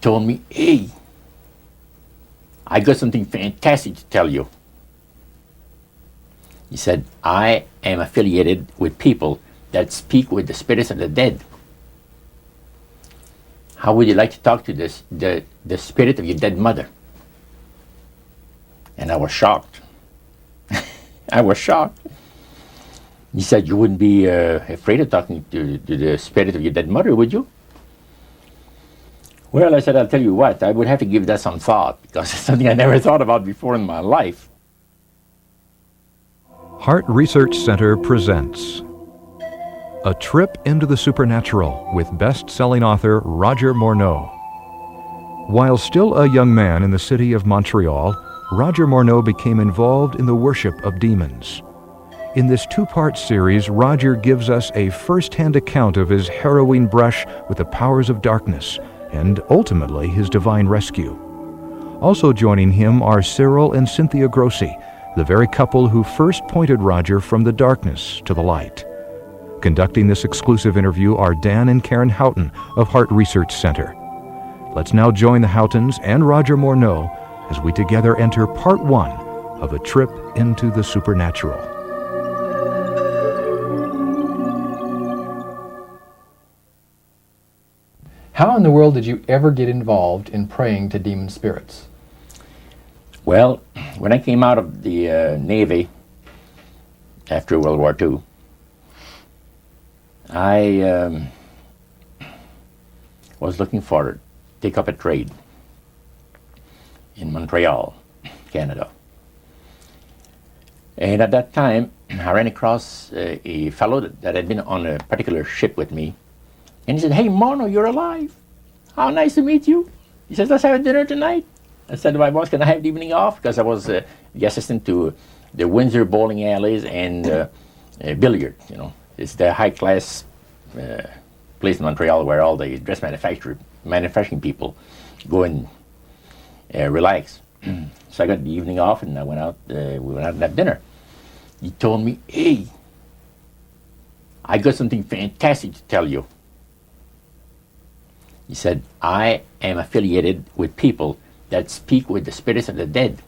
told me, hey, I got something fantastic to tell you. He said, I am affiliated with people that speak with the spirits of the dead. How would you like to talk to the spirit of your dead mother? And I was shocked. I was shocked. He said, you wouldn't be afraid of talking to the spirit of your dead mother, would you? Well, I said, I'll tell you what, I would have to give that some thought because it's something I never thought about before in my life. Heart Research Center presents A Trip into the Supernatural with best-selling author Roger Morneau. While still a young man in the city of Montreal, Roger Morneau became involved in the worship of demons. In this two-part series, Roger gives us a first-hand account of his harrowing brush with the powers of darkness and ultimately his divine rescue. Also joining him are Cyril and Cynthia Grossi, the very couple who first pointed Roger from the darkness to the light. Conducting this exclusive interview are Dan and Karen Houghton of Heart Research Center. Let's now join the Houghtons and Roger Morneau as we together enter part one of A Trip into the Supernatural. How in the world did you ever get involved in praying to demon spirits? Well, when I came out of the Navy after World War II, I was looking to take up a trade in Montreal, Canada. And at that time, I ran across a fellow that had been on a particular ship with me. And he said, hey, Morneau, you're alive. How nice to meet you. He says, let's have dinner tonight. I said to my boss, can I have the evening off? Because I was the assistant to the Windsor bowling alleys and billiard, you know. It's the high-class place in Montreal where all the dress manufacturing people go and relax. So I got the evening off and I went out, we went out and had dinner. He told me, hey, I got something fantastic to tell you. He said, I am affiliated with people that speak with the spirits of the dead.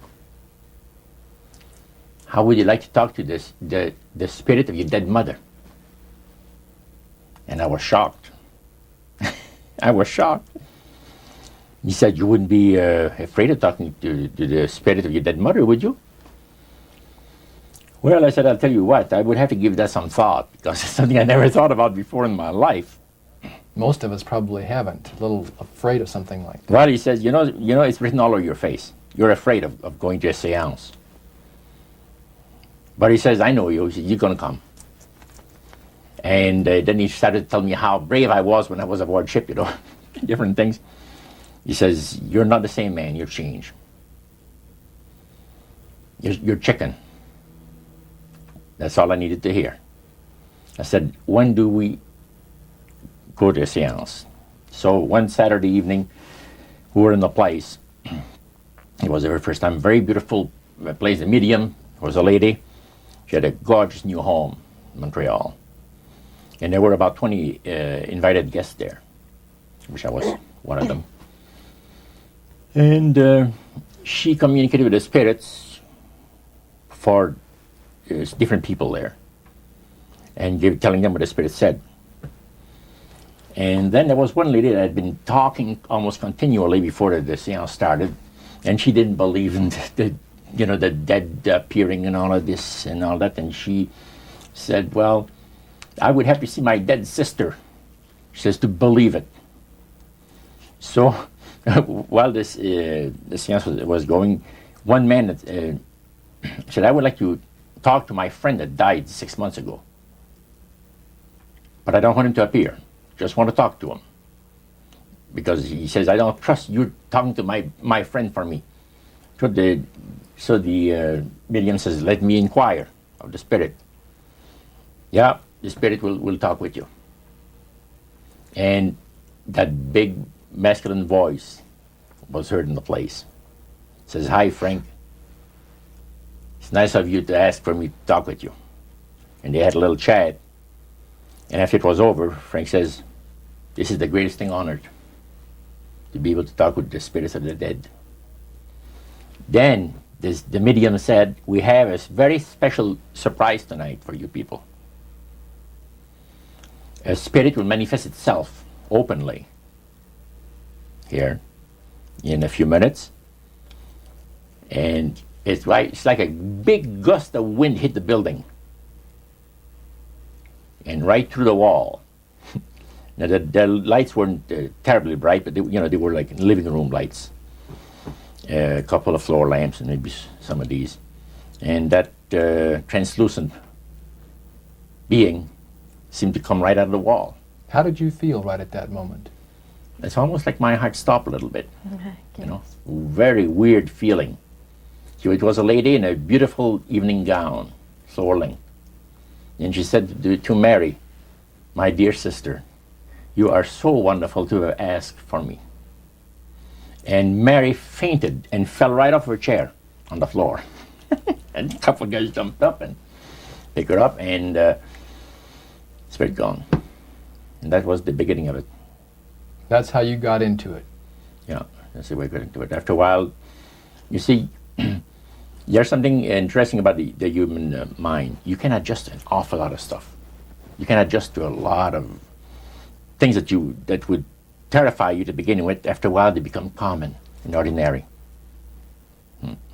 How would you like to talk to the spirit of your dead mother? And I was shocked. I was shocked. He said, you wouldn't be afraid of talking to the spirit of your dead mother, would you? Well, I said, I'll tell you what, I would have to give that some thought because it's something I never thought about before in my life. Most of us probably haven't. A little afraid of something like that. Well, he says, you know, it's written all over your face. You're afraid of going to a seance. But he says, I know you. He says, you're going to come. And then he started to tell me how brave I was when I was aboard ship, you know, different things. He says, you're not the same man. You're changed. You're chicken. That's all I needed to hear. I said, when do we go to a seance? So one Saturday evening, we were in the place. It was the very first time. Very beautiful place. The medium was a lady. She had a gorgeous new home in Montreal. And there were about 20 invited guests there, which I was one of them. And she communicated with the spirits for different people there and telling them what the spirit said. And then there was one lady that had been talking almost continually before the seance started, and she didn't believe in the dead appearing and all of this and all that. And she said, well, I would have to see my dead sister, she says, to believe it. So while the seance was going, one man said, I would like to talk to my friend that died 6 months ago, but I don't want him to appear. Just want to talk to him. Because he says, I don't trust you talking to my friend for me. So the medium says, let me inquire of the spirit. Yeah, the spirit will talk with you. And that big masculine voice was heard in the place. It says, hi, Frank. It's nice of you to ask for me to talk with you. And they had a little chat. And after it was over, Frank says, this is the greatest thing on earth. to be able to talk with the spirits of the dead. Then the medium said, we have a very special surprise tonight for you people. A spirit will manifest itself openly here in a few minutes, and it's like a big gust of wind hit the building and right through the wall. Now the lights weren't terribly bright, but they were like living room lights, a couple of floor lamps and maybe some of these, and that translucent being seemed to come right out of the wall. How did you feel right at that moment? It's almost like my heart stopped a little bit. Very weird feeling. So it was a lady in a beautiful evening gown, swirling. And she said to Mary, my dear sister, you are so wonderful to have asked for me. And Mary fainted and fell right off her chair on the floor. And a couple of guys jumped up and picked her up, and spirit gone. And that was the beginning of it. That's how you got into it. Yeah, that's the way I got into it. After a while, you see, there's something interesting about the human mind. You can adjust to an awful lot of stuff. You can adjust to a lot of things that would terrify you to begin with. After a while, they become common and ordinary.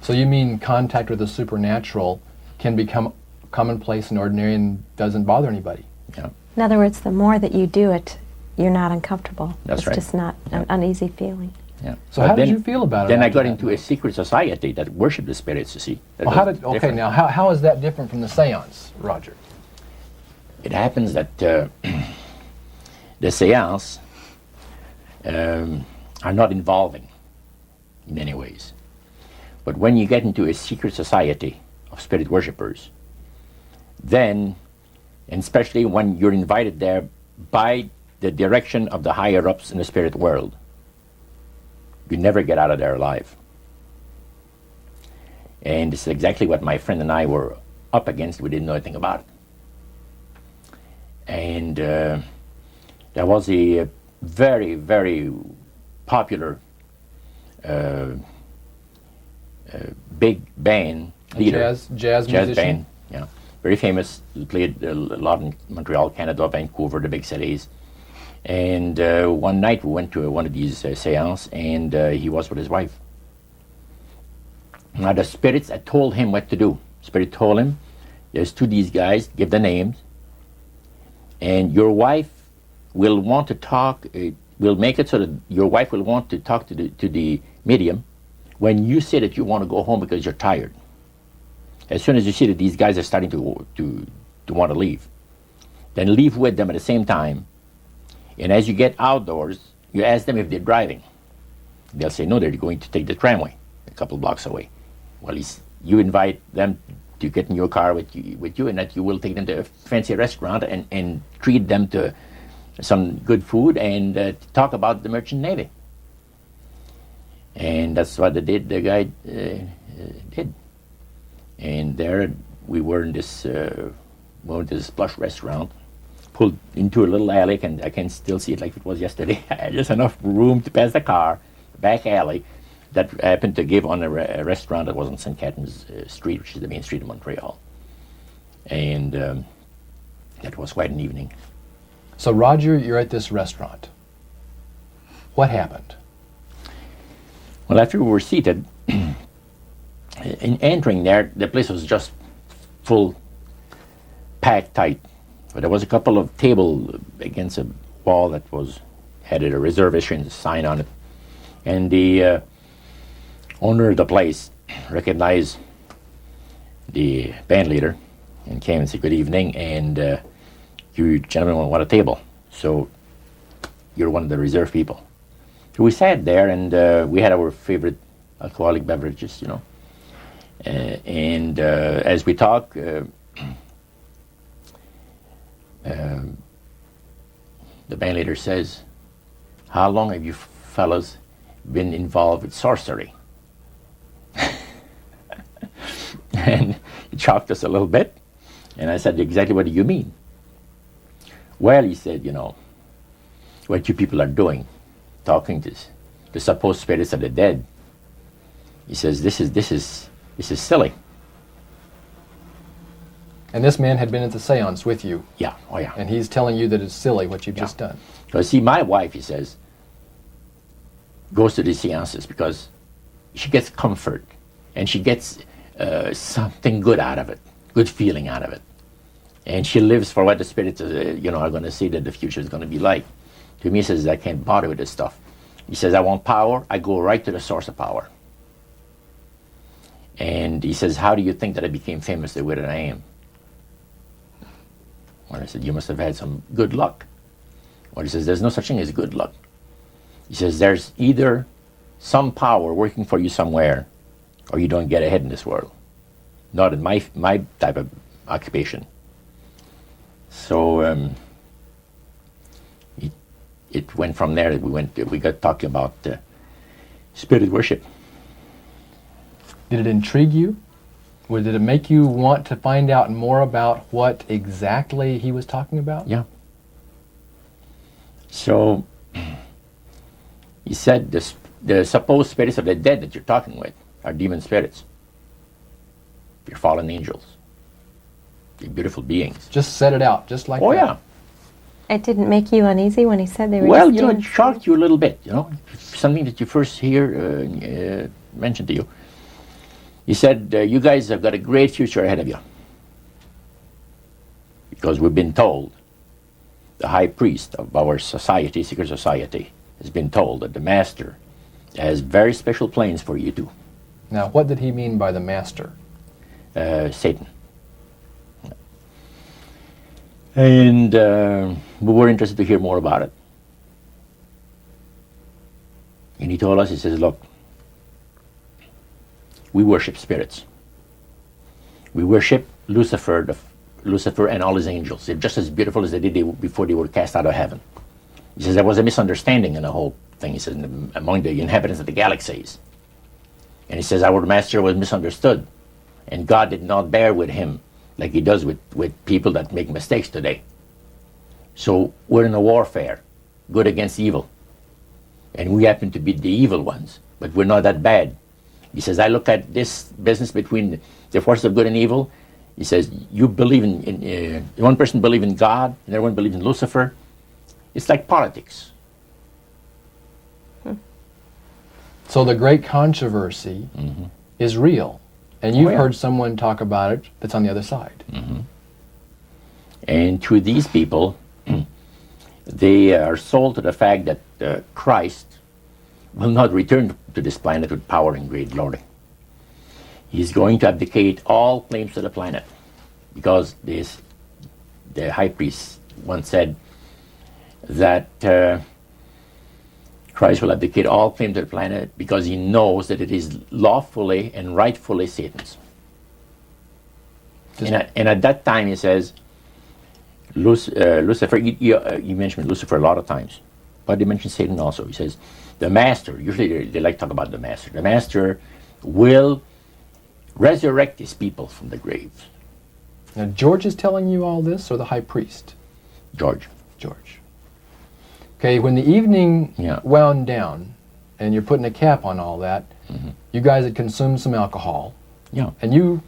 So you mean contact with the supernatural can become commonplace and ordinary and doesn't bother anybody? Yeah. In other words, the more that you do it, you're not uncomfortable. That's it's right. just not an uneasy feeling. Yeah. So how did you feel about it? Then I after got that? into a secret society that worshipped the spirits, you see. Well, how is that different from the seance, Roger? It happens that the seance are not involving in many ways. But when you get into a secret society of spirit worshippers, then, and especially when you're invited there by the direction of the higher-ups in the spirit world, you never get out of there alive. And this is exactly what my friend and I were up against. We didn't know anything about it. And there was a very, very popular big band leader. Jazz musician? Band, yeah. Very famous. He played a lot in Montreal, Canada, Vancouver, the big cities. And one night we went to one of these seances, and he was with his wife. Now the spirits had told him what to do. Spirit told him, there's two of these guys, give the names, and your wife will want to talk, we'll make it so that your wife will want to talk to the medium when you say that you want to go home because you're tired. As soon as you see that these guys are starting to want to leave, then leave with them at the same time. And as you get outdoors, you ask them if they're driving. They'll say, no, they're going to take the tramway a couple blocks away. Well, you invite them to get in your car with you, and that you will take them to a fancy restaurant and treat them to some good food and talk about the merchant navy. And that's what the guy did. And there we were in this plush restaurant, pulled into a little alley, and I can still see it like it was yesterday. Just enough room to pass the car, back alley, that happened to give on a restaurant that was on St. Catherine's Street, which is the main street of Montreal. And that was quite an evening. So Roger, you're at this restaurant. What happened? Well, after we were seated, in entering there, the place was just full, packed tight. But there was a couple of tables against a wall that had a reservation sign on it. And the owner of the place recognized the band leader and came and said, good evening, and you gentlemen want a table. So you're one of the reserve people. So we sat there, and we had our favorite alcoholic beverages, and as we talked, the band leader says, how long have you fellows been involved with sorcery? And he shocked us a little bit, and I said, exactly what do you mean? Well, he said, what you people are doing, talking to the supposed spirits of the dead. He says, this is silly. And this man had been at the seance with you, Yeah, oh yeah. and he's telling you that it's silly what you've just done. Because see, my wife, he says, goes to these seances because she gets comfort and she gets something good out of it, good feeling out of it. And she lives for what the spirits are going to see that the future is going to be like. To me, he says, I can't bother with this stuff. He says, I want power. I go right to the source of power. And he says, how do you think that I became famous the way that I am? Well, I said, you must have had some good luck. Well, he says, there's no such thing as good luck. He says, there's either some power working for you somewhere, or you don't get ahead in this world. Not in my type of occupation. So it went from there. We got talking about spirit worship. Did it intrigue you? Or did it make you want to find out more about what exactly he was talking about? Yeah. So he said the supposed spirits of the dead that you're talking with are demon spirits. They're fallen angels. They're beautiful beings. Just set it out, just like Oh that. yeah. It didn't make you uneasy when he said they were Well, just it demon shocked you a little bit, something that you first hear mentioned to you. He said, you guys have got a great future ahead of you. Because we've been told, the high priest of our society, secret society, has been told that the master has very special plans for you too. Now, what did he mean by the master? Satan. And we were interested to hear more about it. And he told us, he says, look, we worship spirits. We worship Lucifer and all his angels. They're just as beautiful as they did before they were cast out of heaven. He says there was a misunderstanding in the whole thing, he says, among the inhabitants of the galaxies. And he says our master was misunderstood. And God did not bear with him like he does with people that make mistakes today. So we're in a warfare, good against evil. And we happen to be the evil ones, but we're not that bad. He says, I look at this business between the forces of good and evil. He says, you believe in one person believes in God, and everyone believes in Lucifer. It's like politics. So the great controversy is real. And you've heard someone talk about it that's on the other side. And to these people, they are sold to the fact that Christ will not return to this planet with power and great glory. He's going to abdicate all claims to the planet, because the high priest once said that Christ will abdicate all claim to the planet because he knows that it is lawfully and rightfully Satan's. And at that time, he says, Lucifer, you mentioned Lucifer a lot of times, but he mentioned Satan also. He says, the master, usually they like to talk about the master will resurrect his people from the graves. Now, George is telling you all this, or the high priest? George. Okay, when the evening wound down, and you're putting a cap on all that, you guys had consumed some alcohol. Yeah. And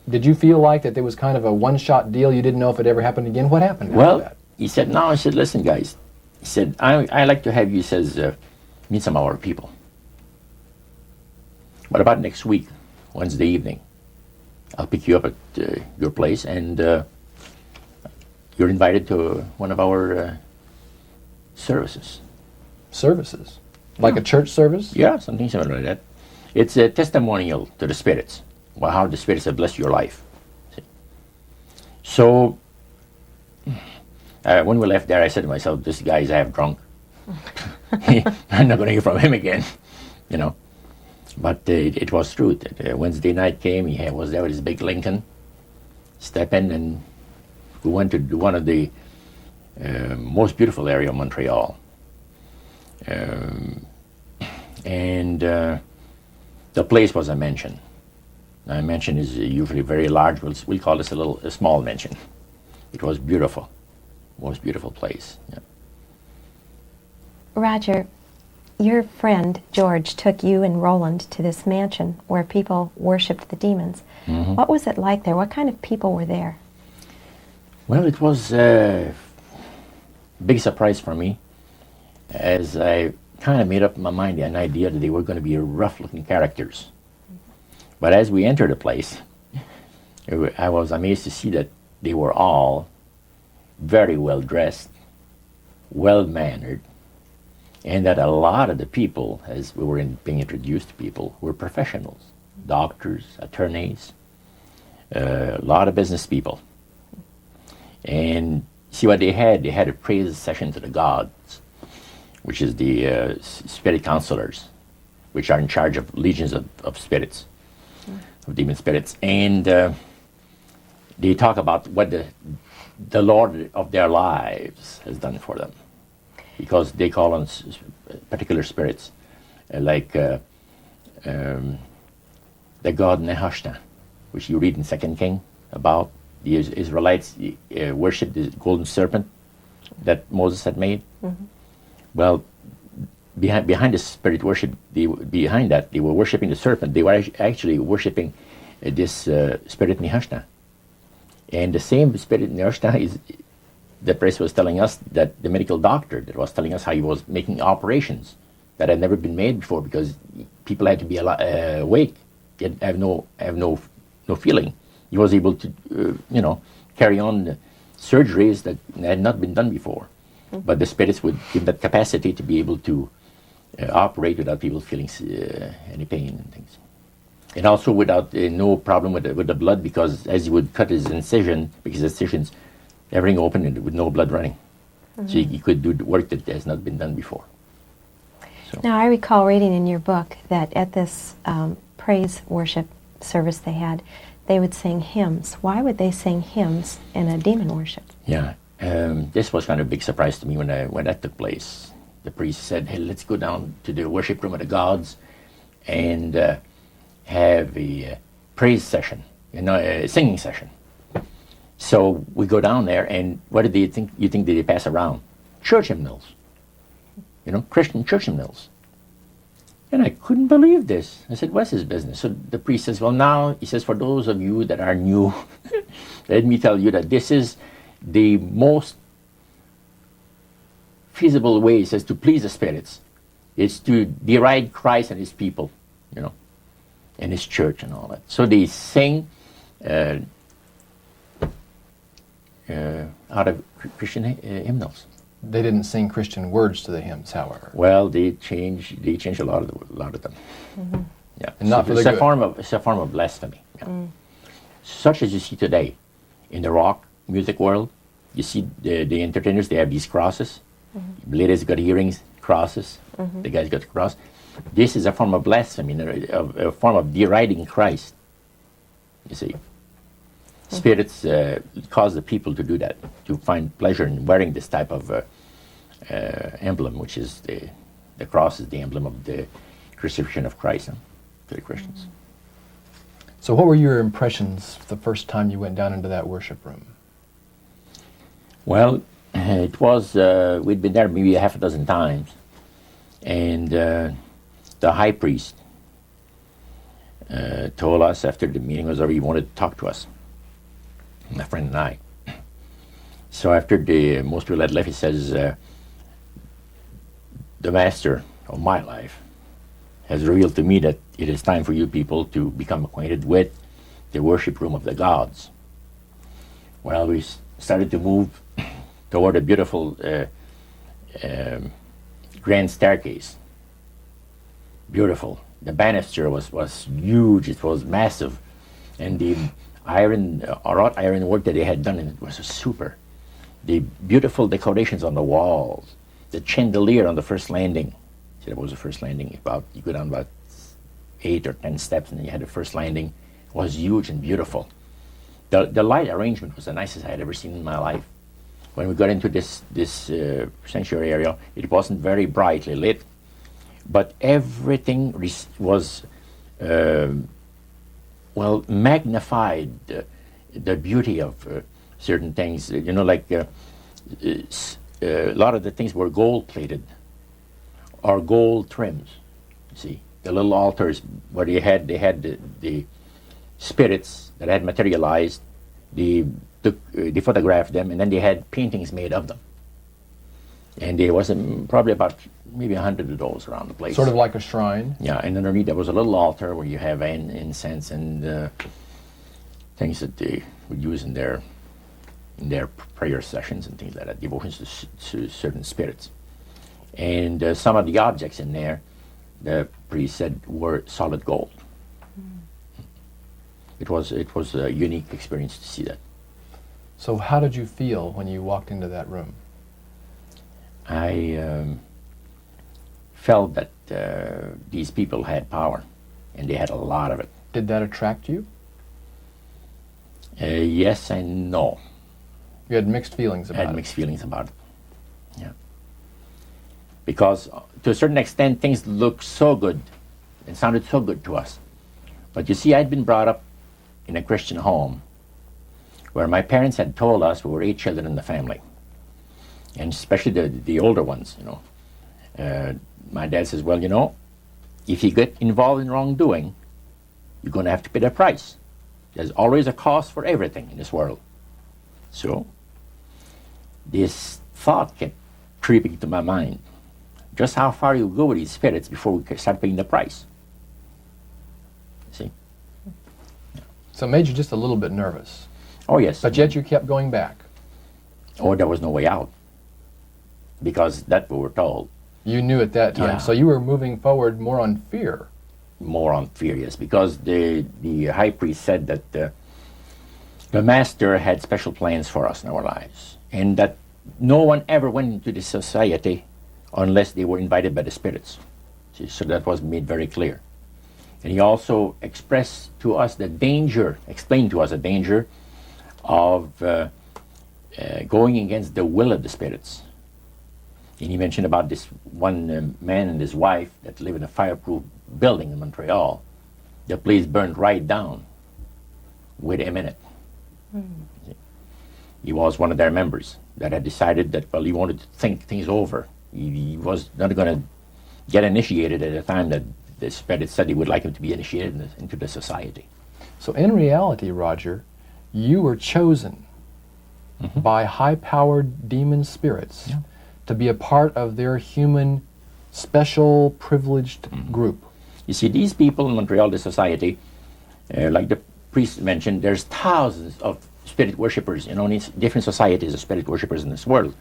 did you feel like that there was kind of a one-shot deal? You didn't know if it ever happened again? What happened after that? He said, no, I said, listen, guys. He said, I like to have you, he says, meet some of our people. What about next week, Wednesday evening? I'll pick you up at your place, and you're invited to one of our services. Services? Like a church service? Yeah, something similar like that. It's a testimonial to the spirits, how the spirits have blessed your life. See? So, when we left there, I said to myself, this guy's half drunk. I'm not going to hear from him again, But it was true. Wednesday night came, he was there with his big Lincoln, step in, and we went to one of the most beautiful area of Montreal. And the place was a mansion. Now, a mansion is usually very large. We'll call this a small mansion. It was beautiful. Most beautiful place. Yeah. Roger, your friend George took you and Roland to this mansion where people worshipped the demons. Mhm. What was it like there? What kind of people were there? Well, it was a big surprise for me, as I kind of made up in my mind an idea that they were going to be rough-looking characters. But as we entered the place, I was amazed to see that they were all very well dressed, well mannered, and that a lot of the people, as we were being introduced to people, were professionals, doctors, attorneys, a lot of business people. And see what they had? They had a praise session to the gods, which is the spirit counselors, which are in charge of legions of spirits, of demon spirits. And they talk about what the Lord of their lives has done for them, because they call on particular spirits, like the god Nehushtan, which you read in 2 King about. The Israelites worshipped the golden serpent that Moses had made. Mm-hmm. Well, behind the spirit worship, behind that, they were worshipping the serpent. They were actually worshipping this spirit Nehushtan. And the same spirit Nehushtan is, the priest was telling us, that the medical doctor that was telling us how he was making operations that had never been made before, because people had to be awake, yet have no feeling. He was able to, carry on surgeries that had not been done before. Mm-hmm. But the spirits would give that capacity to be able to operate without people feeling any pain and things. And also without no problem with the blood, because as he would cut his incision, because incisions, everything open and with no blood running. Mm-hmm. So he could do the work that has not been done before. So. Now, I recall reading in your book that at this praise worship service they would sing hymns. Why would they sing hymns in a demon worship? Yeah, this was kind of a big surprise to me when that took place. The priest said, "Hey, let's go down to the worship room of the gods and have a praise session, a singing session." So we go down there, and what did they think? You think they pass around? Church hymnals, Christian church hymnals. And I couldn't believe this. I said, "What's his business?" So the priest says, "Well, now," he says, "for those of you that are new, let me tell you that this is the most feasible way," he says, "to please the spirits. It's to deride Christ and his people, and his church and all that." So they sing out of Christian hymnals. They didn't sing Christian words to the hymns, however. Well, they changed a lot of them. Mm-hmm. Yeah, and not for the good. It's a form of blasphemy. Yeah. Mm. Such as you see today in the rock music world. You see the entertainers; they have these crosses. Mm-hmm. The ladies got earrings, crosses. Mm-hmm. The guys got the cross. This is a form of blasphemy, a form of deriding Christ. You see, mm-hmm. Spirits cause the people to do that, to find pleasure in wearing this type of emblem, which is the cross is the emblem of the crucifixion of Christ to the Christians. So what were your impressions the first time you went down into that worship room? Well, it was, we'd been there maybe a half a dozen times, and the high priest told us after the meeting was over, he wanted to talk to us, my friend and I. So after most people had left, he says, "The master of my life has revealed to me that it is time for you people to become acquainted with the worship room of the gods." Well, we started to move toward a beautiful grand staircase. Beautiful. The banister was huge. It was massive, and the wrought iron work that they had done in it was super. The beautiful decorations on the walls, the chandelier on the first landing. See, that was the first landing. You go down about 8 or 10 steps, and then you had the first landing. It was huge and beautiful. The light arrangement was the nicest I had ever seen in my life. When we got into this sanctuary area, it wasn't very brightly lit, but everything was magnified the beauty of certain things. Like a lot of the things were gold plated. are gold trims. You see, the little altars where they had the spirits that had materialized, they photographed them, and then they had paintings made of them. And there was probably about maybe 100 of those around the place. Sort of like a shrine. Yeah, and underneath there was a little altar where you have incense and things that they would use in their prayer sessions and things like that, devotions to certain spirits. And some of the objects in there, the priest said, were solid gold. It was a unique experience to see that. So how did you feel when you walked into that room? I felt that these people had power, and they had a lot of it. Did that attract you? Yes and no. You had mixed feelings I about had it. mixed feelings about it. Yeah. Because to a certain extent, things looked so good and sounded so good to us. But you see, I'd been brought up in a Christian home where my parents had told us we were 8 children in the family, and especially the older ones, you know. My dad says, well, you know, if you get involved in wrongdoing, you're going to have to pay the price. There's always a cost for everything in this world. So this thought kept creeping into my mind. Just how far you go with these spirits before we start paying the price. See? So it made you just a little bit nervous. Oh, yes. But yet you kept going back. Oh, there was no way out. Because that's what we're told. You knew at that time. Yeah. So you were moving forward more on fear. More on fear, yes. Because the high priest said that the master had special plans for us in our lives. And that no one ever went into this society unless they were invited by the spirits. See, so that was made very clear. And he also expressed to us the danger, explained to us the danger of going against the will of the spirits. And he mentioned about this one man and his wife that live in a fireproof building in Montreal. The place burned right down within a minute. He was one of their members that had decided that, well, he wanted to think things over. He was not going to get initiated at a time that the spirit said he would like him to be initiated into the society. So in reality, Roger, you were chosen by high-powered demon spirits to be a part of their human, special, privileged group. You see, these people in Montreal, the society, like the priest mentioned, there's thousands of spirit worshippers in only different societies of spirit worshippers in this world.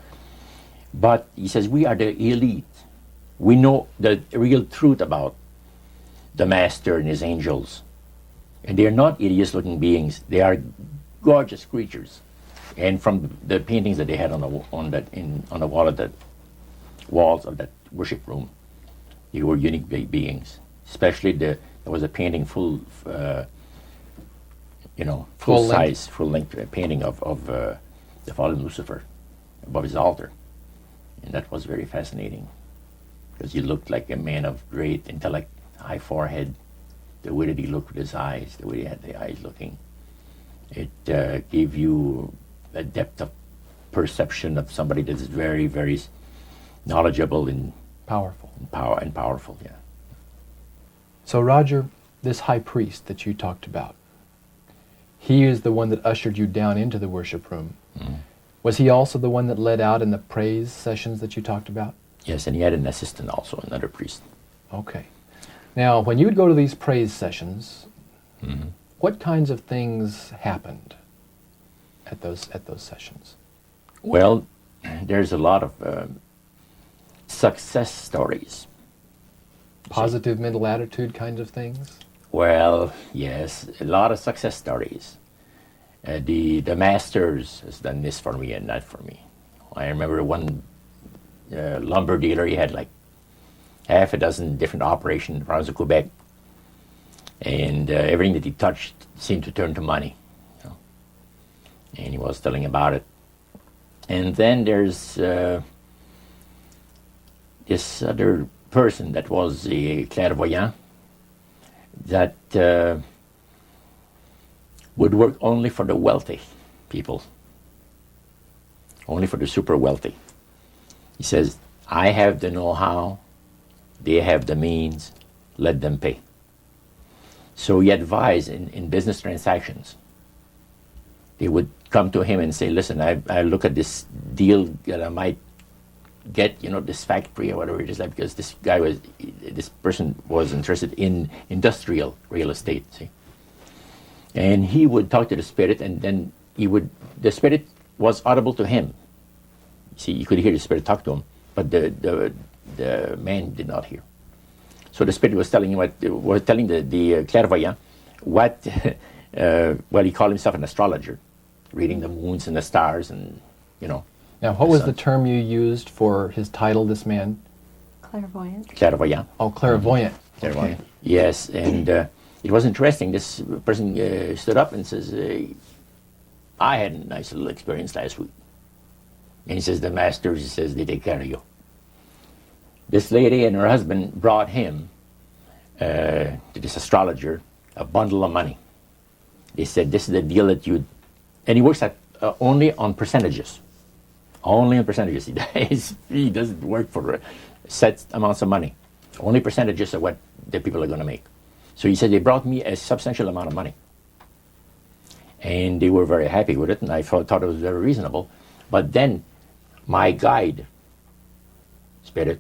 But he says, we are the elite. We know the real truth about the Master and his angels. And they are not hideous-looking beings. They are gorgeous creatures. And from the paintings that they had on the wall of the walls of that worship room, they were unique beings. Especially there was a painting full size, full length painting of the fallen Lucifer above his altar, and that was very fascinating because he looked like a man of great intellect, high forehead, the way that he looked with his eyes, the way he had the eyes looking. It gave you a depth of perception of somebody that is very, very knowledgeable and Powerful. powerful. Yeah. So Roger, this high priest that you talked about, he is the one that ushered you down into the worship room. Was he also the one that led out in the praise sessions that you talked about? Yes, and he had an assistant also, another priest. Okay. Now, when you would go to these praise sessions, what kinds of things happened at those sessions? Well, there's a lot of success stories. Positive mental attitude kinds of things? Well, yes, a lot of success stories. The masters has done this for me and that for me. I remember one lumber dealer, he had like half a dozen different operations in the province of Quebec, and everything that he touched seemed to turn to money. You know? And he was telling about it. And then there's this other person that was a clairvoyant that would work only for the wealthy people, only for the super wealthy. He says, I have the know-how, They have the means. Let them pay. So he advised in business transactions. They would come to him and say, listen, I look at this deal that I might get, this factory or whatever it is, like, because this person was interested in industrial real estate, see. And he would talk to the spirit, and then the spirit was audible to him. See, you could hear the spirit talk to him, but the man did not hear. So the spirit was telling him the clairvoyant what, well, he called himself an astrologer, reading the moons and the stars and, Now, what was the term you used for his title, this man? Clairvoyant. Clairvoyant. Oh, clairvoyant. Clairvoyant. Okay. Yes, and it was interesting. This person stood up and says, I had a nice little experience last week. And he says, the masters, he says, they take care of you. This lady and her husband brought him, to this astrologer, a bundle of money. They said, this is the deal that and he works at only on percentages. Only on percentages. He doesn't work for set amounts of money. Only percentages of what the people are going to make. So he said, they brought me a substantial amount of money. And they were very happy with it, and I thought it was very reasonable. But then my guide, spirit,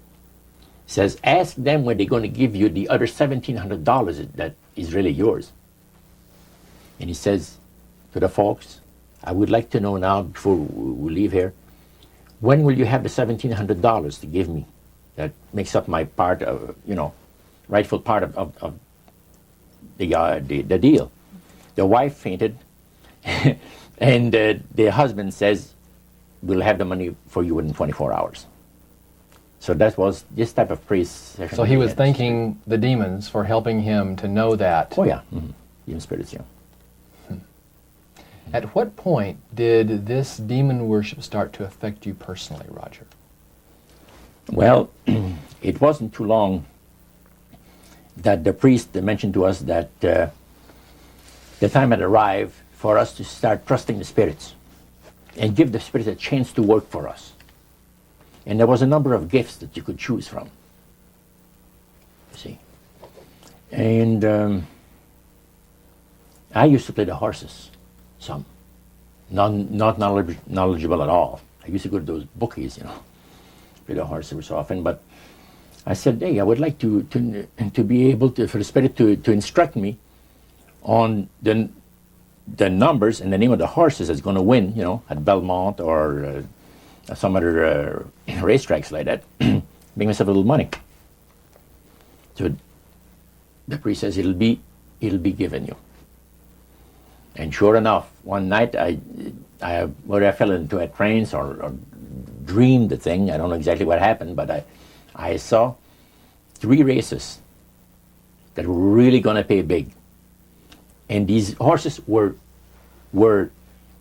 says, ask them when they're going to give you the other $1,700 that is really yours. And he says to the folks, I would like to know now, before we leave here, when will you have the $1,700 to give me? That makes up my part of, rightful part of the deal. The wife fainted, and the husband says, we'll have the money for you within 24 hours. So that was this type of priest. So he was thanking the demons for helping him to know that. Oh, yeah. Mm-hmm. Demon spirits, yeah. At what point did this demon worship start to affect you personally, Roger? Well, it wasn't too long that the priest mentioned to us that the time had arrived for us to start trusting the spirits and give the spirits a chance to work for us. And there was a number of gifts that you could choose from, you see. And I used to play the horses, some. Not knowledgeable at all. I used to go to those bookies, play the horse every so often. But I said, hey, I would like to be able to, for the spirit to instruct me on the numbers and the name of the horses that's going to win, at Belmont or some other racetracks like that. Make myself a little money. So the priest says, it'll be given you. And sure enough, one night whether I fell into a trance or dreamed the thing, I don't know exactly what happened, but I saw 3 races that were really going to pay big. And these horses were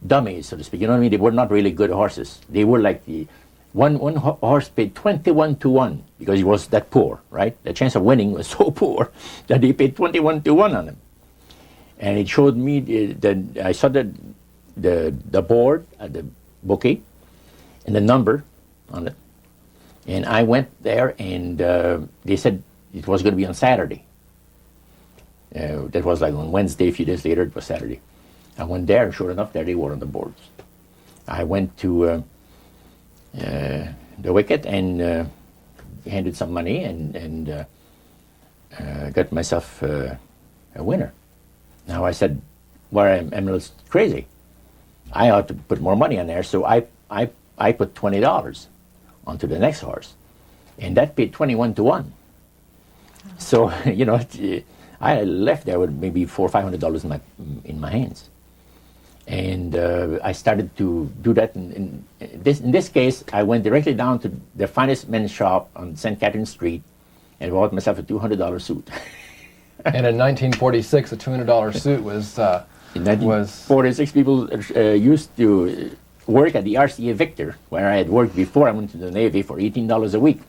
dummies, so to speak. You know what I mean? They were not really good horses. They were like one horse paid 21 to 1 because he was that poor, right? The chance of winning was so poor that they paid 21 to 1 on him. And it showed me I saw the board at the bookie and the number on it. And I went there, and they said it was going to be on Saturday. That was like on Wednesday. A few days later, it was Saturday. I went there, and sure enough, there they were on the boards. I went to the wicket and handed some money and got myself a winner. Now I said, well, I'm a little crazy. I ought to put more money on there, so I put $20 onto the next horse, and that paid 21 to 1. So I left there with maybe $400 or $500 in my hands, and I started to do that. In this case, I went directly down to the finest men's shop on St. Catherine Street, and bought myself a $200 suit. And in 1946, a $200 suit was... In 1946, people used to work at the RCA Victor, where I had worked before I went to the Navy, for $18 a week.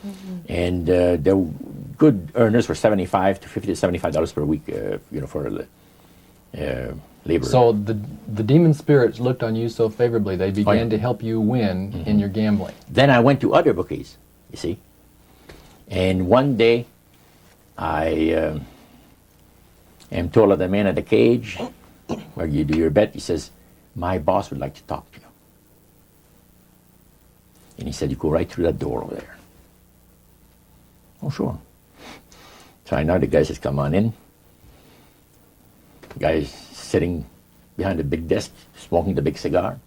Mm-hmm. And the good earners were $75 to $50 to $75 per week, for labor. So the demon spirits looked on you so favorably, they began to help you win in your gambling. Then I went to other bookies, you see. And one day, I am told of the man at the cage where you do your bet. He says, my boss would like to talk to you. And he said, you go right through that door over there. Oh, sure. So I know the guy says, come on in. The guy's sitting behind the big desk, smoking the big cigar.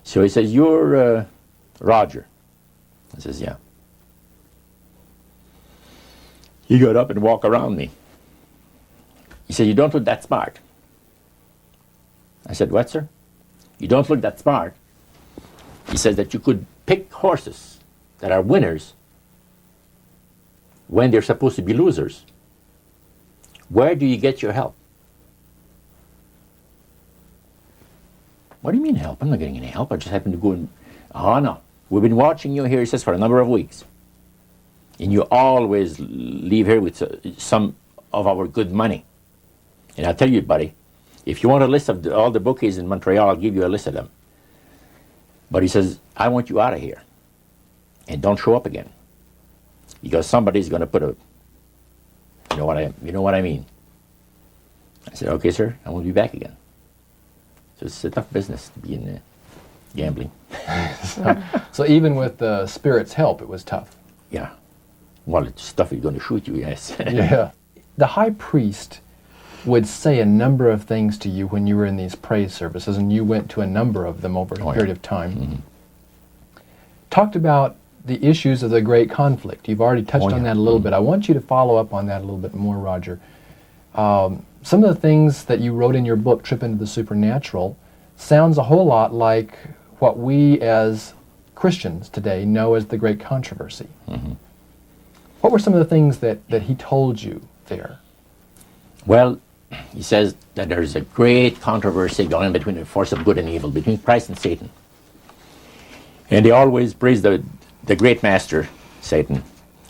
So he says, you're Roger. I says, yeah. He got up and walked around me. He said, you don't look that smart. I said, what, sir? You don't look that smart. He says that you could pick horses that are winners when they're supposed to be losers. Where do you get your help? What do you mean help? I'm not getting any help. I just happen to go and... Oh, no. We've been watching you here, he says, for a number of weeks. And you always leave here with some of our good money. And I'll tell you, buddy, if you want a list of all the bookies in Montreal, I'll give you a list of them. But he says, I want you out of here. And don't show up again. Because somebody's going to put a... You know what I mean? I said, okay, sir, I won't be back again. So it's a tough business to be in gambling. So even with the Spirit's help, it was tough. Yeah. Well, it's stuff he's going to shoot you, yes. Yeah. The high priest would say a number of things to you when you were in these praise services, and you went to a number of them over a period of time. Mm-hmm. Talked about the issues of the great conflict. You've already touched on that a little bit. I want you to follow up on that a little bit more, Roger. Some of the things that you wrote in your book, Trip into the Supernatural, sounds a whole lot like what we as Christians today know as the Great Controversy. Mm-hmm. What were some of the things that he told you there? Well, he says that there's a great controversy going on between the force of good and evil, between Christ and Satan. And they always praise the great master, Satan,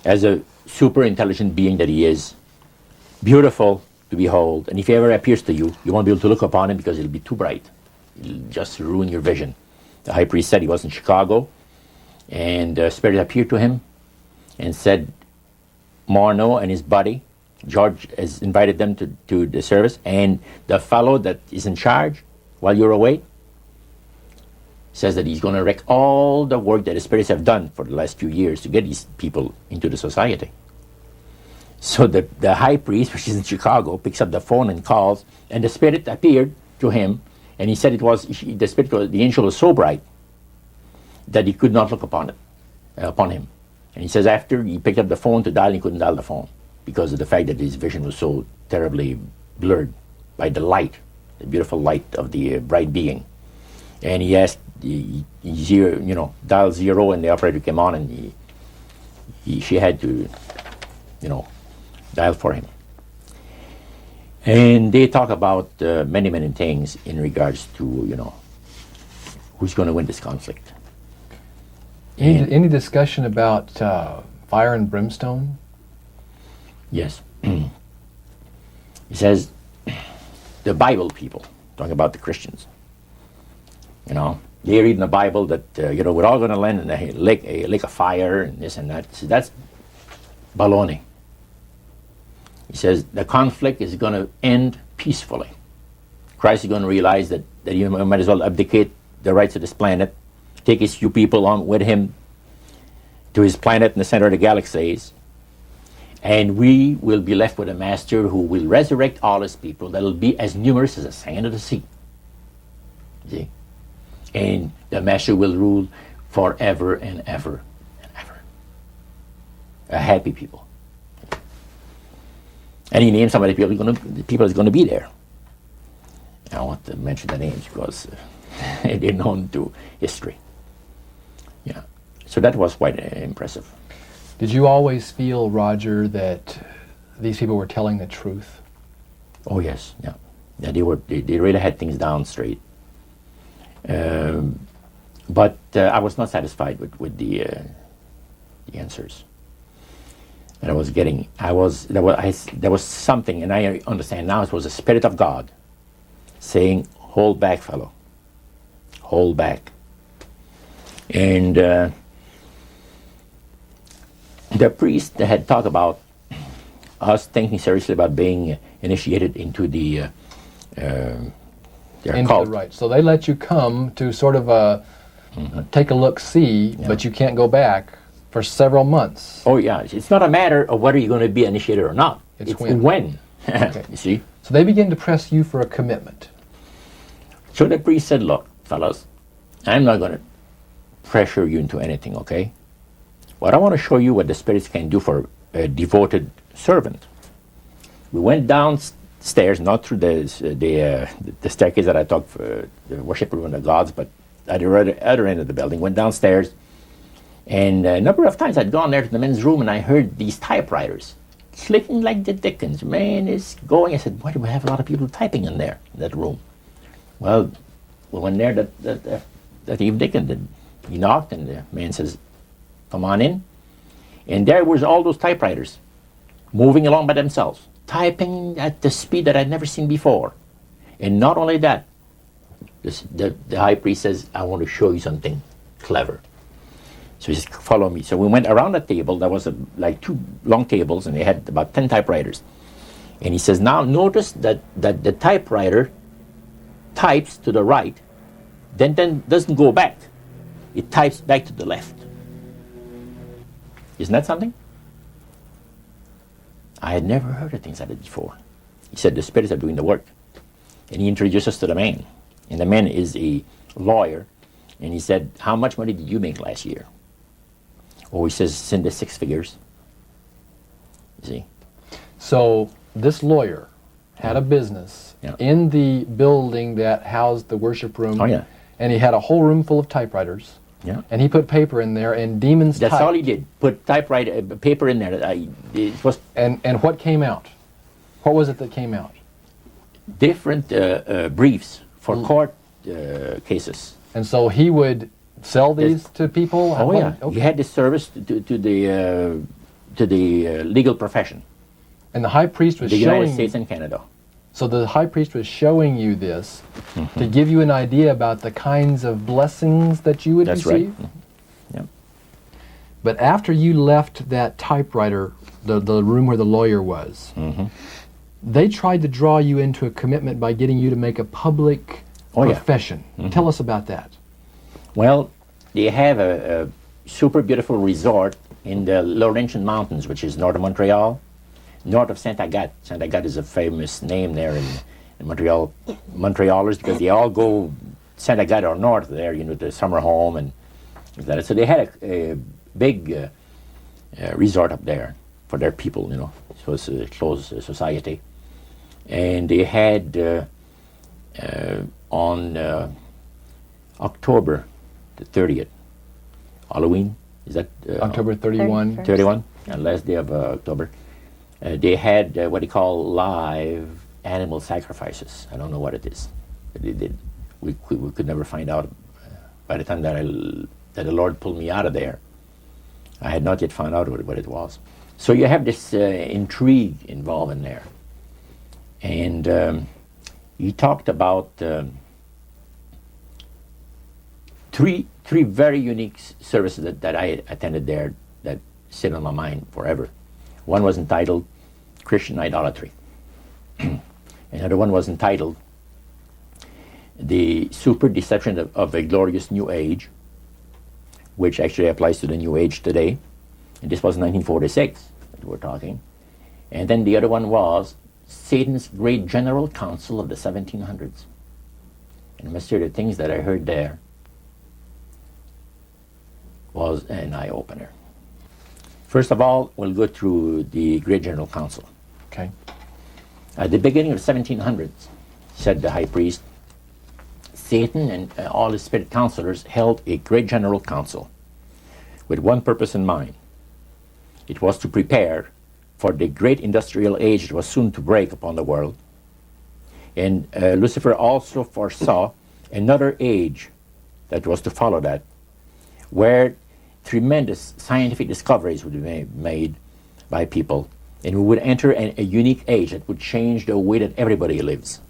as a super intelligent being that he is, beautiful to behold. And if he ever appears to you, you won't be able to look upon him because it'll be too bright. It'll just ruin your vision. The high priest said he was in Chicago, and the Spirit appeared to him and said, Morneau and his buddy, George, has invited them to the service, and the fellow that is in charge while you're away says that he's going to wreck all the work that the spirits have done for the last few years to get these people into the society. So the high priest, which is in Chicago, picks up the phone and calls, and the Spirit appeared to him, and he said the angel was so bright that he could not look upon him. And he says after he picked up the phone to dial, he couldn't dial the phone because of the fact that his vision was so terribly blurred by the light, the beautiful light of the bright being. And he asked, dial 0, and the operator came on, and she had to, dial for him. And they talk about many, many things in regards to, who's going to win this conflict. Any discussion about fire and brimstone? Yes. He says, the Bible people, talking about the Christians, they read in the Bible that, we're all going to land in a lake of fire and this and that. So that's baloney. He says the conflict is going to end peacefully. Christ is going to realize that he might as well abdicate the rights of this planet, take his few people along with him to his planet in the center of the galaxies, and we will be left with a master who will resurrect all his people that will be as numerous as the sand of the sea. See? And the master will rule forever and ever and ever. A happy people. And he named some of the people that's going to be there. I don't want to mention the names because they're known to history. Yeah. So that was quite impressive. Did you always feel, Roger, that these people were telling the truth? Oh yes, yeah. They really had things down straight. But I was not satisfied with the answers that I was getting. There was something, and I understand now it was the Spirit of God saying, "Hold back, fellow. Hold back." And the priest had talked about us thinking seriously about being initiated into their Into cult. the right. So they let you come to sort of take a look-see, but you can't go back for several months. Oh yeah, it's not a matter of whether you're going to be initiated or not. It's when. when. You see? So they begin to press you for a commitment. So the priest said, look, fellas, I'm not going to pressure you into anything, okay? But I want to show you what the spirits can do for a devoted servant. We went downstairs, not through the staircase that I talked for the worship room of the gods, but at the other end of the building, went downstairs. And a number of times I'd gone there to the men's room and I heard these typewriters clicking like the dickens. Man, it's going. I said, why do we have a lot of people typing in there, in that room? Well, we went there that evening and he knocked and the man says, come on in. And there was all those typewriters moving along by themselves, typing at the speed that I'd never seen before. And not only that, the high priest says, I want to show you something clever. So he says, follow me. So we went around the table. There was like two long tables, and they had about 10 typewriters. And he says, now notice that the typewriter types to the right, then doesn't go back. It types back to the left. Isn't that something? I had never heard of things like that before. He said, the spirits are doing the work. And he introduced us to the man. And the man is a lawyer. And he said, how much money did you make last year? Oh, he says, it's in the six figures. You see? So this lawyer had a business in the building that housed the worship room. Oh, yeah. And he had a whole room full of typewriters. Yeah. And he put paper in there, and demons That's typed. all he did. Put typewriter paper in there. It was And what came out? What was it that came out? different briefs for court cases. And so he would sell these to people? Oh yeah, Okay. he had this service to the legal profession, And the high priest was the United showing... States and Canada. So the high priest was showing you this to give you an idea about the kinds of blessings that you would That's right. receive? Yeah. But after you left that typewriter, the room where the lawyer was, they tried to draw you into a commitment by getting you to make a public profession. Tell us about that. Well, they have a super beautiful resort in the Laurentian Mountains, which is north of Montreal, north of Saint Agathe. Saint Agathe is a famous name there in Montreal. Montrealers, because they all go Saint Agathe or north there, you know, the summer home and that. So they had a big resort up there for their people, you know. It was a closed society. And they had on October the 30th, Halloween, is that? October 31. 31st. 31, last day of October. They had what they call live animal sacrifices. I don't know what it is, but they did. We could never find out. By the time that the Lord pulled me out of there, I had not yet found out what it was. So you have this intrigue involved in there. And he talked about three very unique services that I attended there that sit on my mind forever. One was entitled Christian Idolatry. Another one was entitled The Super Deception of a Glorious New Age, which actually applies to the New Age today. And this was 1946 that we're talking. And then the other one was Satan's Great General Council of the 1700s. And I must say the things that I heard there was an eye-opener. First of all, we'll go through the Great General Council. Okay. At the beginning of the 1700s, said the high priest, Satan and all his spirit counselors held a Great General Council with one purpose in mind. It was to prepare for the great industrial age that was soon to break upon the world. And Lucifer also foresaw another age that was to follow that, where tremendous scientific discoveries would be made by people, and we would enter a unique age that would change the way that everybody lives.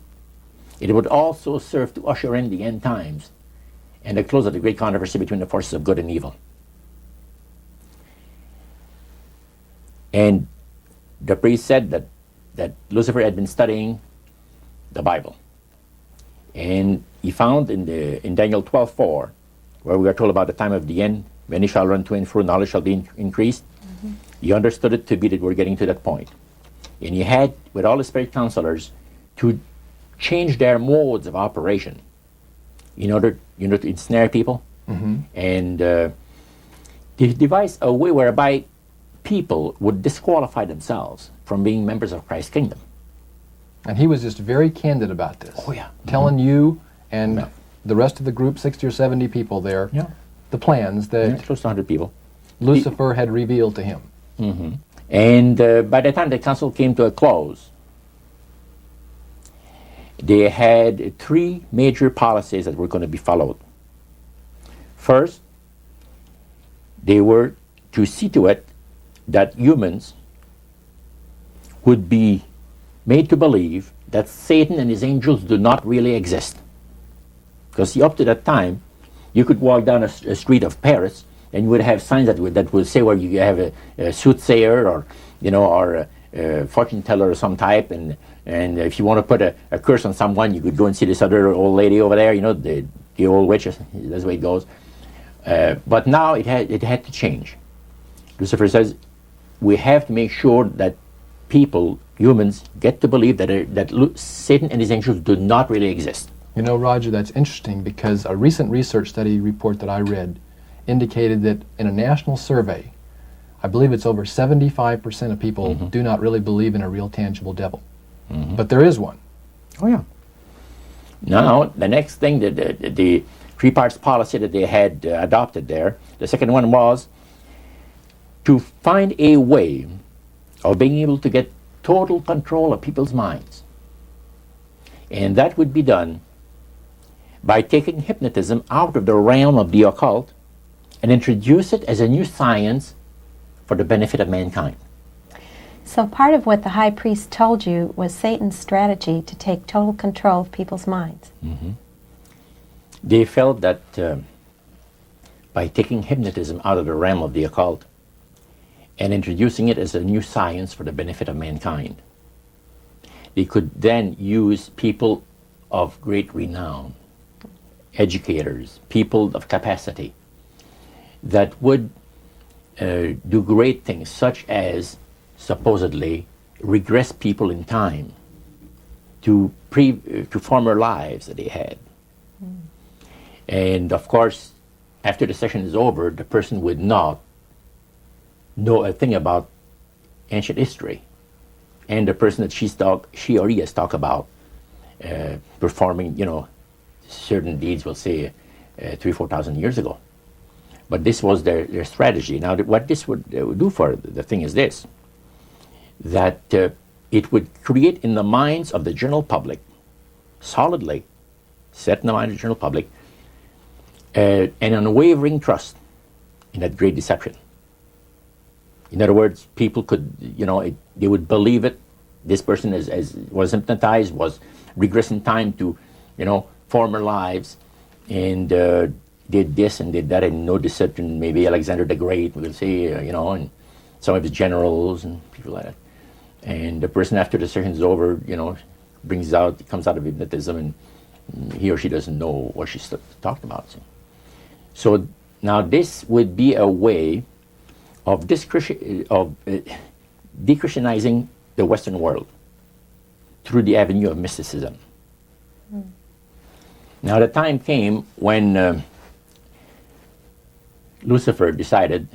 It would also serve to usher in the end times and the close of the great controversy between the forces of good and evil. And the priest said that Lucifer had been studying the Bible. And he found in Daniel 12:4, where we are told about the time of the end, many shall run to and fro, knowledge shall be increased. He understood it to be that we're getting to that point. And he had, with all the spirit counselors, to change their modes of operation in order, to ensnare people. And they devised a way whereby people would disqualify themselves from being members of Christ's kingdom. And he was just very candid about this. Oh, yeah. Telling you and Yeah. the rest of the group, 60 or 70 people there, the plans that Close to 100 people. Lucifer had revealed to him. And by the time the council came to a close, they had three major policies that were going to be followed. First, they were to see to it that humans would be made to believe that Satan and his angels do not really exist. Because up to that time, you could walk down a street of Paris and you would have signs that would say where you have a soothsayer or a fortune teller of some type, and if you want to put a curse on someone, you could go and see this other old lady over there, the old witch. That's the way it goes. But now it had to change. Lucifer says we have to make sure that humans, get to believe that Satan and his angels do not really exist. You know, Roger, that's interesting because a recent research study report that I read indicated that in a national survey, I believe it's over 75% of people do not really believe in a real tangible devil. But there is one. Oh, yeah. Now, the next thing, the three parts policy that they had adopted there, the second one was to find a way of being able to get total control of people's minds. And that would be done by taking hypnotism out of the realm of the occult and introduce it as a new science for the benefit of mankind. So part of what the high priest told you was Satan's strategy to take total control of people's minds. They felt that by taking hypnotism out of the realm of the occult and introducing it as a new science for the benefit of mankind, they could then use people of great renown, educators, people of capacity, that would do great things, such as supposedly regress people in time to former lives that they had. And of course, after the session is over, the person would not know a thing about ancient history, and the person that she or he has talked about performing, certain deeds, we'll say 3,000-4,000 years ago. But this was their strategy. Now, what this would do for the thing is this, that it would create in the minds of the general public, solidly set in the mind of the general public, an unwavering trust in that great deception. In other words, people could, they would believe it. This person was hypnotized, was regressing in time to, former lives, and did this and did that, and no deception. Maybe Alexander the Great, we'll say, and some of his generals and people like that. And the person, after the session is over, comes out of hypnotism, and he or she doesn't know what she's talking about. So now this would be a way of de-Christianizing the Western world through the avenue of mysticism. Now the time came when Lucifer decided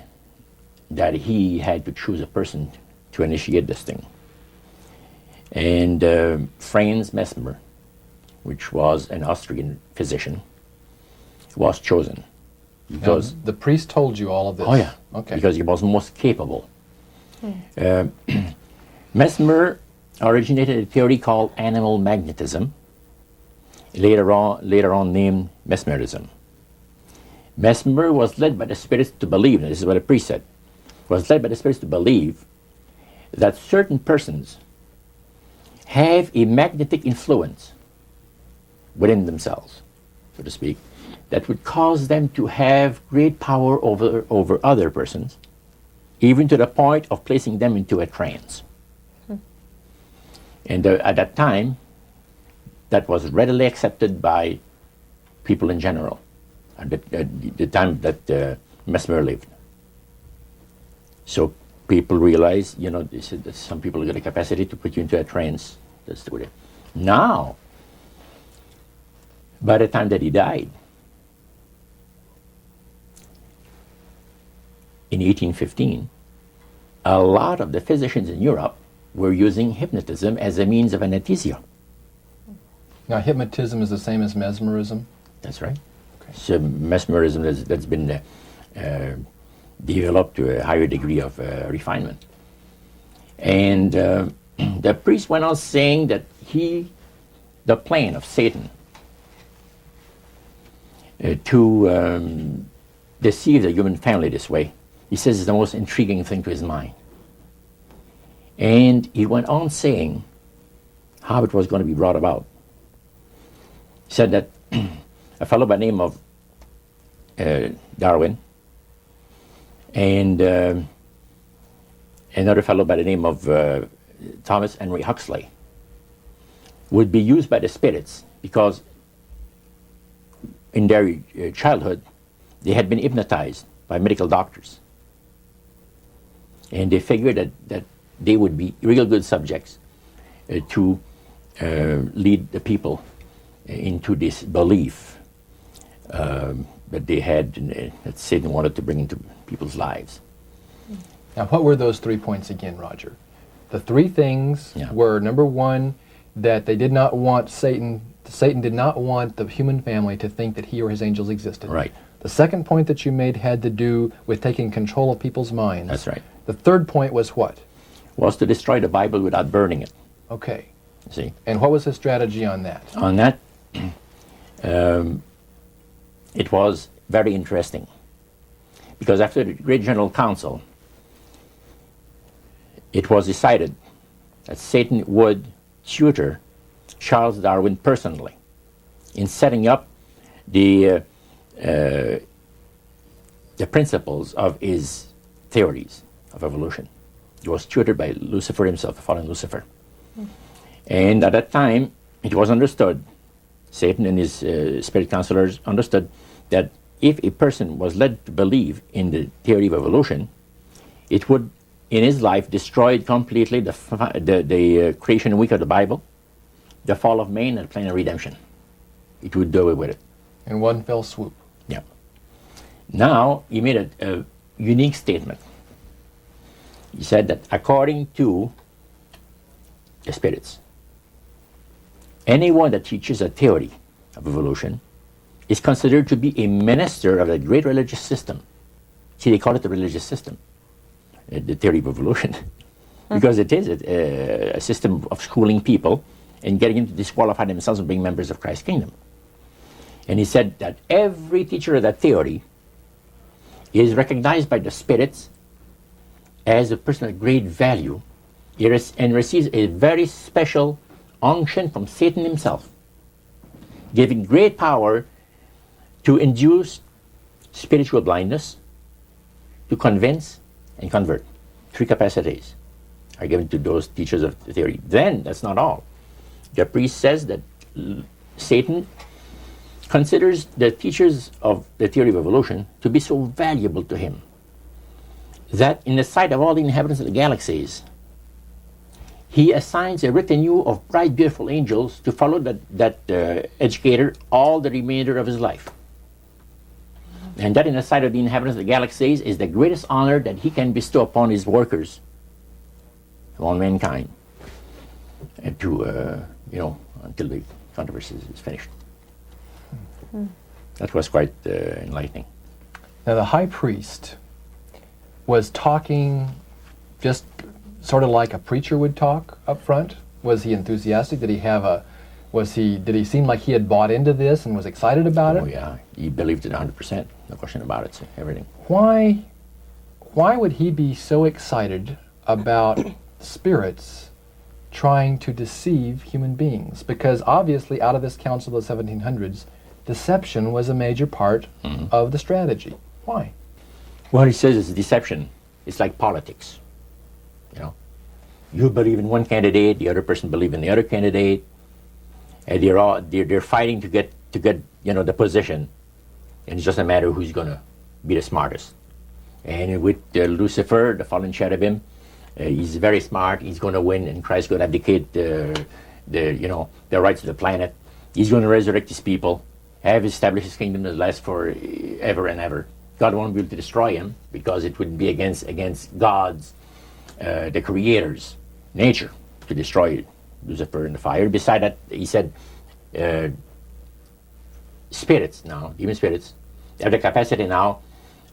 that he had to choose a person to initiate this thing. And Franz Mesmer, which was an Austrian physician, was chosen. Because now, the priest told you all of this? Oh, yeah. Okay. Because he was most capable. Mesmer originated a theory called animal magnetism, later on named mesmerism. Mesmer was led by the spirits to believe, and this is what the priest said, was led by the spirits to believe that certain persons have a magnetic influence within themselves, so to speak, that would cause them to have great power over other persons even to the point of placing them into a trance. And at that time, that was readily accepted by people in general, at the time that Mesmer lived. So people realized, they said that some people got a capacity to put you into a trance. That's the way. Now, by the time that he died, in 1815, a lot of the physicians in Europe were using hypnotism as a means of anesthesia. Now, hypnotism is the same as mesmerism? That's right. Okay. So mesmerism that's been developed to a higher degree of refinement. And the priest went on saying that the plan of Satan to deceive the human family this way, he says is the most intriguing thing to his mind. And he went on saying how it was going to be brought about. He said that a fellow by the name of Darwin and another fellow by the name of Thomas Henry Huxley would be used by the spirits because in their childhood they had been hypnotized by medical doctors. And they figured that they would be real good subjects to lead the people into this belief that they had, that Satan wanted to bring into people's lives. Now, what were those 3 points again, Roger? The 3 things were, number 1, that they did not want Satan did not want the human family to think that he or his angels existed. Right. The second point that you made had to do with taking control of people's minds. That's right. The third point was what? Was to destroy the Bible without burning it. Okay. See? And what was his strategy on that? On that, it was very interesting. Because after the Great General Council, it was decided that Satan would tutor Charles Darwin personally in setting up the principles of his theories of evolution. He was tutored by Lucifer himself, the fallen Lucifer. And at that time, it was understood, Satan and his spirit counselors understood that if a person was led to believe in the theory of evolution, it would, in his life, destroy completely the creation week of the Bible, the fall of man, and the plan of redemption. It would do away with it. In one fell swoop. Yeah. Now, he made a unique statement. He said that according to the spirits, anyone that teaches a theory of evolution is considered to be a minister of a great religious system. See, they call it the religious system, the theory of evolution, because it is a system of schooling people and getting them to disqualify themselves from being members of Christ's kingdom. And he said that every teacher of that theory is recognized by the spirits as a person of great value and receives a very special unction from Satan himself, giving great power to induce spiritual blindness, to convince and convert. 3 capacities are given to those teachers of the theory. Then, that's not all. The priest says that Satan considers the teachers of the theory of evolution to be so valuable to him that in the sight of all the inhabitants of the galaxies, he assigns a retinue of bright, beautiful angels to follow that educator all the remainder of his life. And that in the sight of the inhabitants of the galaxies is the greatest honor that he can bestow upon his workers, upon mankind, and to, until the controversy is finished. That was quite enlightening. Now, the high priest was talking just sort of like a preacher would talk up front. Was he enthusiastic? Did he seem like he had bought into this and was excited about it? Oh yeah, he believed it 100%, no question about it, so everything. Why would he be so excited about spirits trying to deceive human beings? Because obviously out of this council of the 1700s, deception was a major part of the strategy. Why? Well, he says it's deception It's like politics. You know, you believe in one candidate, the other person believes in the other candidate, and they're fighting to get the position, and it's just a matter of who's going to be the smartest. And with Lucifer, the fallen cherubim, he's very smart. He's going to win, and Christ's going to abdicate the rights of the planet. He's going to resurrect his people, have established his kingdom that lasts for ever and ever. God won't be able to destroy him because it would be against God's, the Creator's nature to destroy Lucifer in the fire. Beside that, he said, spirits now, demon spirits, have the capacity now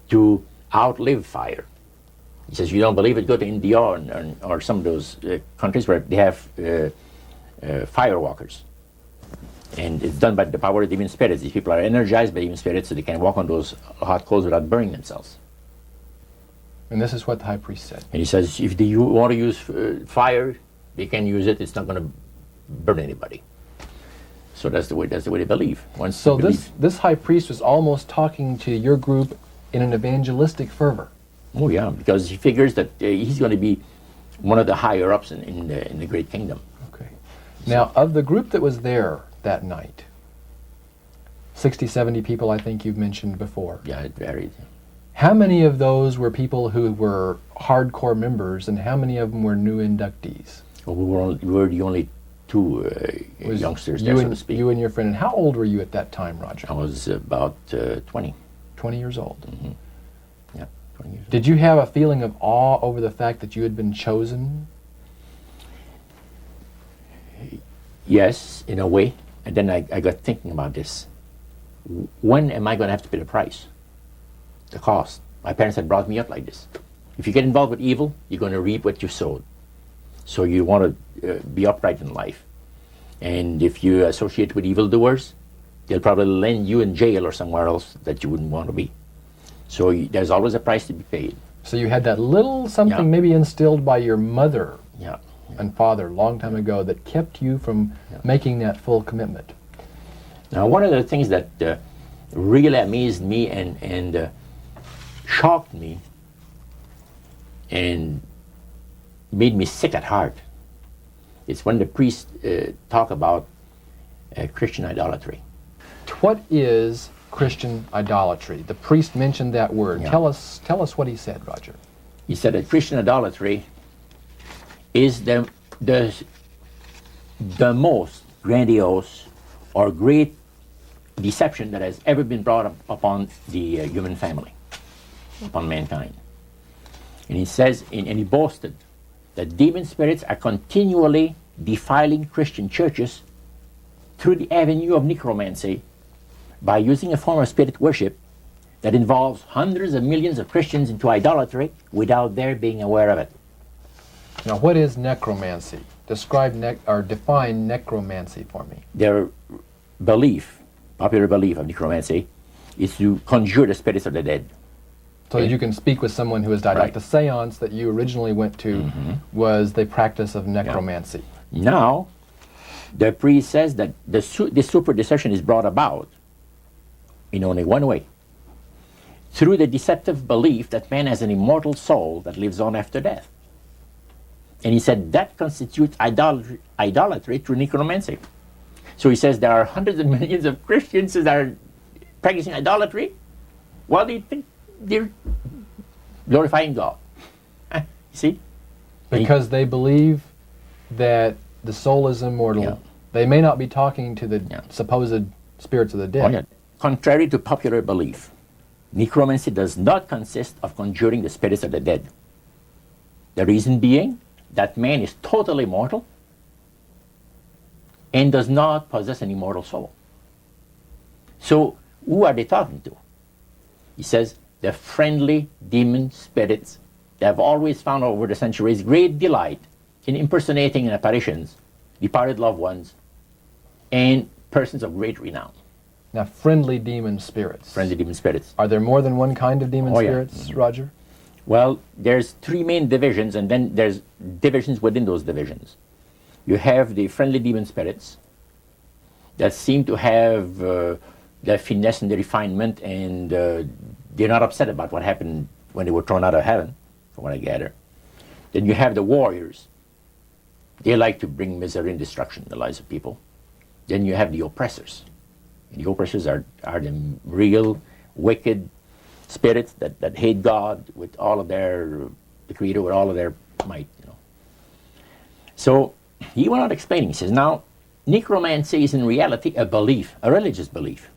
to outlive fire. He says, you don't believe it, go to India or some of those countries where they have firewalkers. And it's done by the power of demon spirits. These people are energized by demon spirits, so they can walk on those hot coals without burning themselves. And this is what the high priest said. And he says, if they want to use fire, they can use it. It's not going to burn anybody. So that's the way they believe. So this high priest was almost talking to your group in an evangelistic fervor. Oh yeah, because he figures that he's going to be one of the higher ups in the great kingdom. Okay. Now, of the group that was there that night, 60, 70 people, I think you've mentioned before. Yeah, it varied. How many of those were people who were hardcore members, and how many of them were new inductees? Well, we were the only two youngsters there, so to speak. You and your friend. And how old were you at that time, Roger? I was about 20. 20 years old. Mm-hmm. Yeah, 20 years old. Did you have a feeling of awe over the fact that you had been chosen? Yes, in a way. And then I got thinking about this. When am I going to have to pay the price? The cost. My parents had brought me up like this. If you get involved with evil, you're going to reap what you sowed. So you want to be upright in life. And if you associate with evildoers, they'll probably land you in jail or somewhere else that you wouldn't want to be. So there's always a price to be paid. So you had that little something maybe instilled by your mother and father a long time ago that kept you from making that full commitment. Now, one of the things that really amazed me and shocked me and made me sick at heart is when the priests talk about Christian idolatry. What is Christian idolatry? The priest mentioned that word. Yeah. Tell us what he said, Roger. He said that Christian idolatry is the most grandiose or great deception that has ever been brought up upon the human family, upon mankind. And he says, and he boasted that demon spirits are continually defiling Christian churches through the avenue of necromancy by using a form of spirit worship that involves hundreds of millions of Christians into idolatry without their being aware of it. Now, what is necromancy? Describe or define necromancy for me. Their belief, popular belief of necromancy, is to conjure the spirits of the dead. So that you can speak with someone who has died. Right. Like the seance that you originally went to was the practice of necromancy. Now, the priest says that the super deception is brought about in only one way. Through the deceptive belief that man has an immortal soul that lives on after death. And he said that constitutes idolatry through necromancy. So he says there are hundreds of millions of Christians that are practicing idolatry while they think they're glorifying God. You see? Because they believe that the soul is immortal. Yeah. They may not be talking to the supposed spirits of the dead. Oh, yeah. Contrary to popular belief, necromancy does not consist of conjuring the spirits of the dead. The reason being that man is totally mortal and does not possess an immortal soul. So who are they talking to? He says the friendly demon spirits that have always found over the centuries great delight in impersonating in apparitions departed loved ones and persons of great renown. Now, friendly demon spirits. Friendly demon spirits. Are there more than one kind of demon Oh, yeah. spirits, Roger? Well, there's three main divisions, and then there's divisions within those divisions. You have the friendly demon spirits that seem to have the finesse and the refinement, and they're not upset about what happened when they were thrown out of heaven from what I gather. Then you have the warriors. They like to bring misery and destruction in the lives of people. Then you have the oppressors. And the oppressors are the real wicked spirits that hate God with all of the Creator with all of their might, you know. So he went on explaining. He says, now, necromancy is in reality a belief, a religious belief.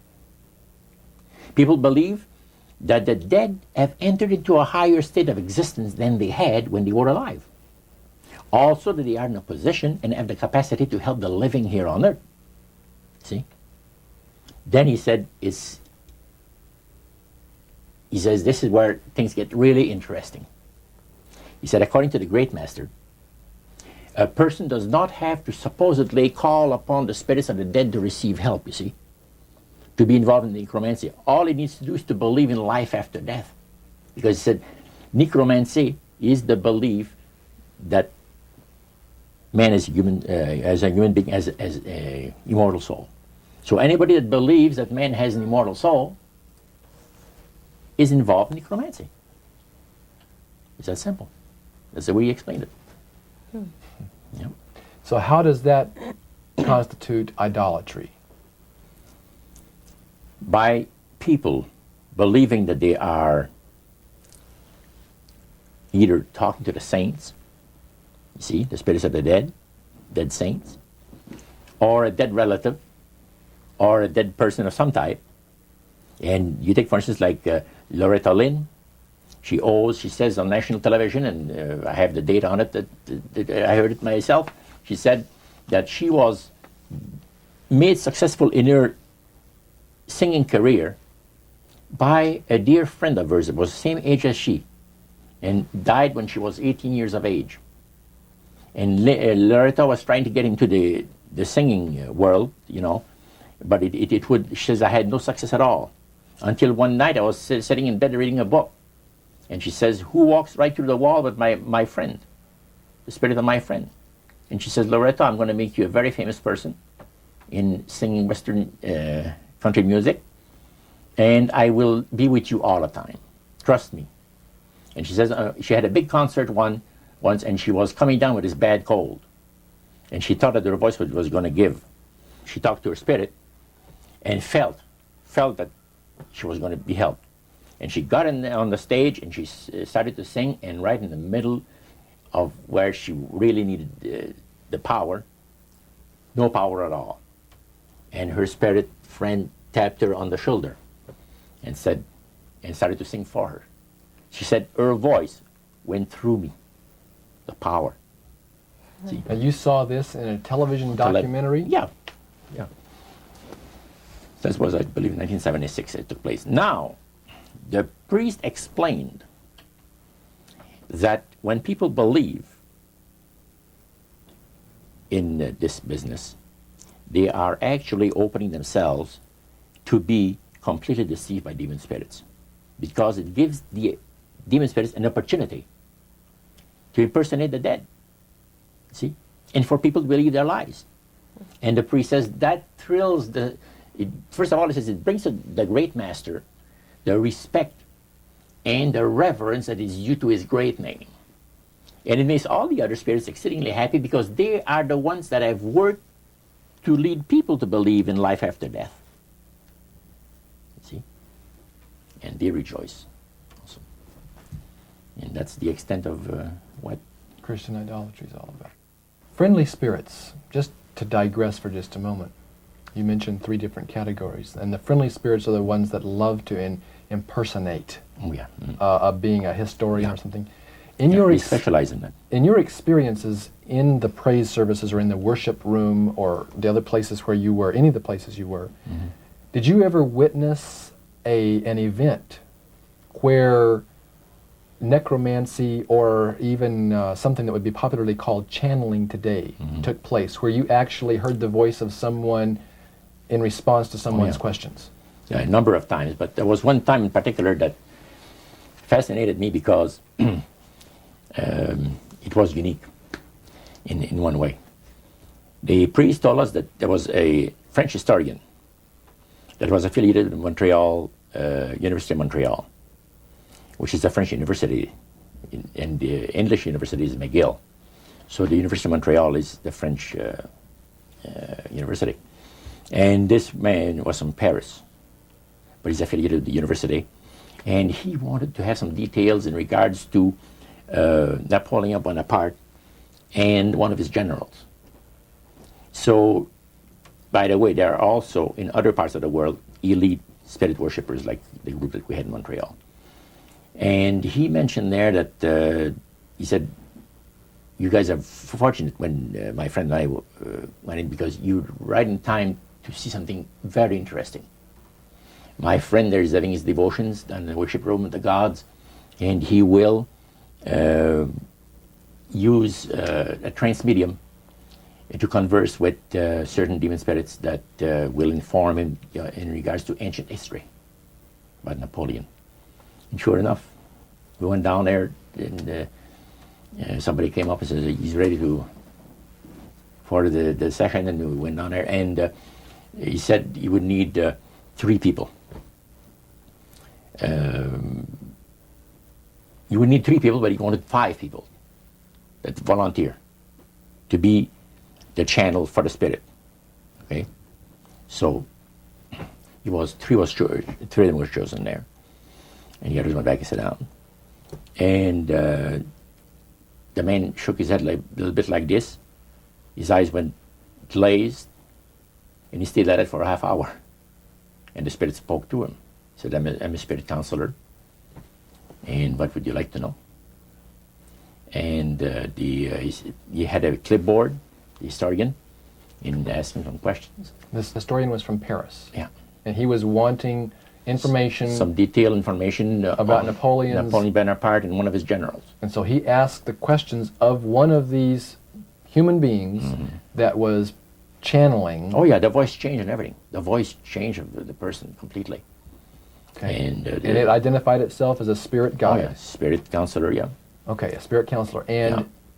People believe that the dead have entered into a higher state of existence than they had when they were alive. Also that they are in a position and have the capacity to help the living here on earth. See? Then he said, he says, this is where things get really interesting. He said, according to the great master, a person does not have to supposedly call upon the spirits of the dead to receive help, you see, to be involved in necromancy. All he needs to do is to believe in life after death. Because he said, necromancy is the belief that man is human, as a human being, as an immortal soul. So anybody that believes that man has an immortal soul is involved in necromancy. It's that simple. That's the way he explained it. Yep. So how does that constitute idolatry? By people believing that they are either talking to the saints, you see, the spirits of the dead saints, or a dead relative, or a dead person of some type. And you take, for instance, like Loretta Lynn. She says on national television, and I have the data on it, that I heard it myself. She said that she was made successful in her singing career by a dear friend of hers that was the same age as she, and died when she was 18 years of age. And Loretta was trying to get into the singing world, you know, but she says, I had no success at all. Until one night I was sitting in bed reading a book. And she says, who walks right through the wall but my friend, the spirit of my friend? And she says, Loretta, I'm going to make you a very famous person in singing Western country music, and I will be with you all the time. Trust me. And she says, she had a big concert once, and she was coming down with this bad cold. And she thought that her voice was going to give. She talked to her spirit and felt that she was going to be helped. And she got on the stage and she started to sing, and right in the middle of where she really needed the power, no power at all. And her spirit friend tapped her on the shoulder and started to sing for her. She said, her voice went through me, the power. See? And you saw this in a television documentary? Yeah. This was, I believe, in 1976 it took place. Now, the priest explained that when people believe in this business, they are actually opening themselves to be completely deceived by demon spirits, because it gives the demon spirits an opportunity to impersonate the dead, see, and for people to believe their lies. And the priest says that thrills first of all, he says it brings to the great master the respect and the reverence that is due to his great name. And it makes all the other spirits exceedingly happy, because they are the ones that have worked to lead people to believe in life after death. See? And they rejoice also. And that's the extent of what Christian idolatry is all about. Friendly spirits, just to digress for just a moment. You mentioned 3 different categories, and the friendly spirits are the ones that love to impersonate being a historian or something. We specialize in that. In your experiences in the praise services or in the worship room or the other places where you were, any of the places you were, did you ever witness an event where necromancy or even something that would be popularly called channeling today took place, where you actually heard the voice of someone in response to someone's questions? Yeah, a number of times, but there was one time in particular that fascinated me because it was unique in one way. The priest told us that there was a French historian that was affiliated with Montreal, University of Montreal, which is a French university and the English university is McGill. So the University of Montreal is the French university. And this man was from Paris, but he's affiliated with the university. And he wanted to have some details in regards to Napoleon Bonaparte and one of his generals. So, by the way, there are also in other parts of the world elite spirit worshippers like the group that we had in Montreal. And he mentioned there that, he said, you guys are fortunate when my friend and I went in, because you're right in time to see something very interesting. My friend there is having his devotions in the worship room of the gods, and he will use a trance medium to converse with certain demon spirits that will inform him in regards to ancient history about Napoleon. And sure enough, we went down there, and somebody came up and said he's ready for the session, and we went down there, and he said he would need 3 people. You would need 3 people, but he wanted 5 people that volunteer to be the channel for the spirit. Okay, so three of them were chosen there, and the others went back and sat down. And the man shook his head a little bit like this. His eyes went glazed, and he stayed at it for a half hour. And the spirit spoke to him. He said, I'm a spirit counselor, and what would you like to know? And he had a clipboard, the historian, and asked him some questions. This historian was from Paris. Yeah. And he was wanting information. Some detailed information about Napoleon Bonaparte and one of his generals. And so he asked the questions of one of these human beings that was channeling. Oh yeah, the voice changed and everything. The voice changed of the person completely. Okay. And it identified itself as a spirit guide. Oh yeah, spirit counselor, yeah. Okay, a spirit counselor.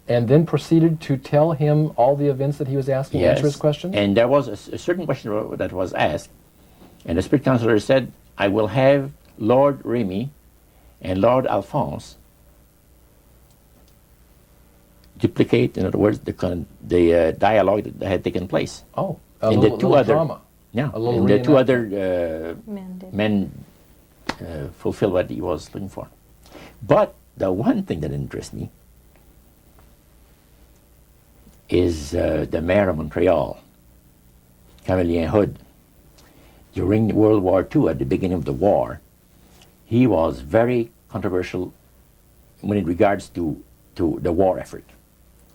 And then proceeded to tell him all the events that he was asking, answer his questions? And there was a certain question that was asked, and the spirit counselor said, I will have Lord Remy and Lord Alphonse duplicate, in other words, the dialogue that had taken place. Oh, and little drama. Yeah, a little and the 2 other men fulfilled what he was looking for. But the one thing that interests me is the mayor of Montreal, Camillien Hood. During World War II, at the beginning of the war, he was very controversial when in regards to the war effort.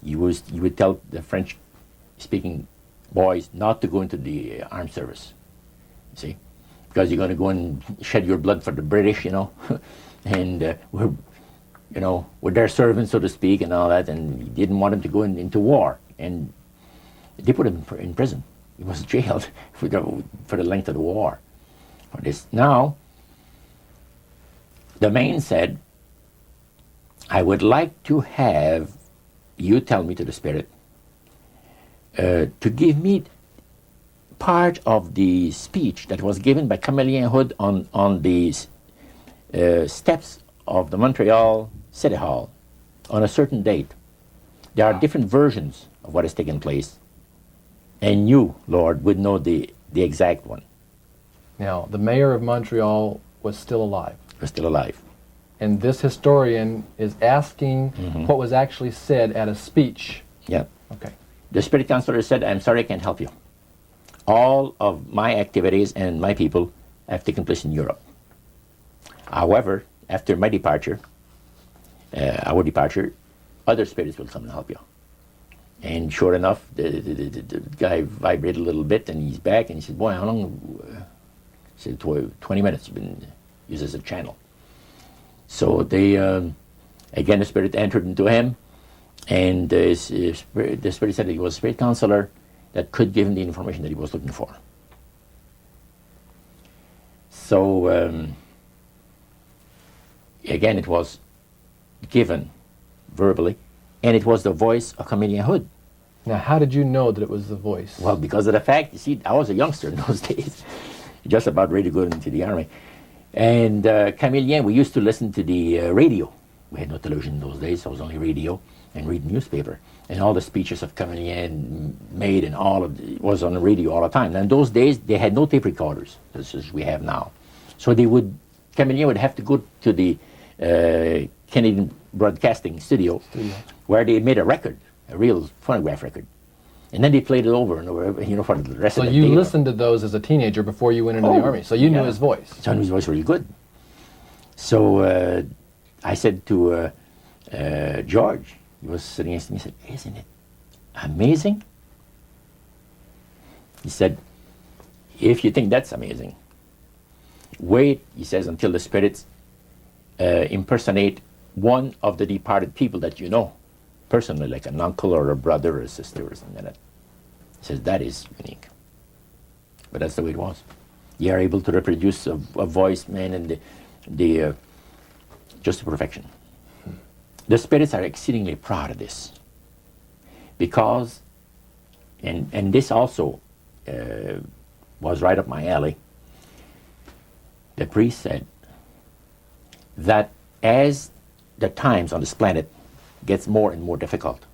He would tell the French-speaking boys not to go into the armed service, you see, because you're going to go and shed your blood for the British, and we're their servants, so to speak, and all that, and he didn't want him to go into war, and they put him in prison. He was jailed for the length of the war for this. Now, the man said, I would like to have you tell me, to the spirit, to give me part of the speech that was given by Camillien Hood on the steps of the Montreal City Hall on a certain date. There are different versions of what has taken place, and you, Lord, would know the exact one. Now, the mayor of Montreal was still alive. Was still alive. And this historian is asking what was actually said at a speech. Yeah. Okay. The spirit counselor said, I'm sorry, I can't help you. All of my activities and my people have taken place in Europe. However, after my departure, our departure, other spirits will come and help you. And sure enough, the guy vibrated a little bit, and he's back, and he said, boy, how long? He said, 20 minutes, you've been used as a channel. So they, again, the spirit entered into him, and the spirit said he was a spirit counselor that could give him the information that he was looking for. So, again, it was given verbally, and it was the voice of Camillien Hood. Now, how did you know that it was the voice? Well, because of the fact, you see, I was a youngster in those days, just about ready to go into the army. And Camillien, we used to listen to the radio We had no television in those days, so it was only radio and read newspaper. And all the speeches of Cavalier made and all of it was on the radio all the time. And in those days, they had no tape recorders, just as we have now. So Cavalier would have to go to the Canadian Broadcasting Studio, where they made a record, a real phonograph record. And then they played it over and over, for the rest of the day. So you listened to those as a teenager before you went into the Army, so you knew his voice. So I knew his voice really good. So I said to George, he was sitting next to me, he said, "Isn't it amazing?" He said, "If you think that's amazing, wait," he says, "until the spirits impersonate one of the departed people that you know, personally, like an uncle or a brother or a sister or something like that." He says, "That is unique." But that's the way it was. You are able to reproduce a voice, man, and the just to perfection. The spirits are exceedingly proud of this, because, and this also was right up my alley. The priest said that as the times on this planet gets more and more difficult,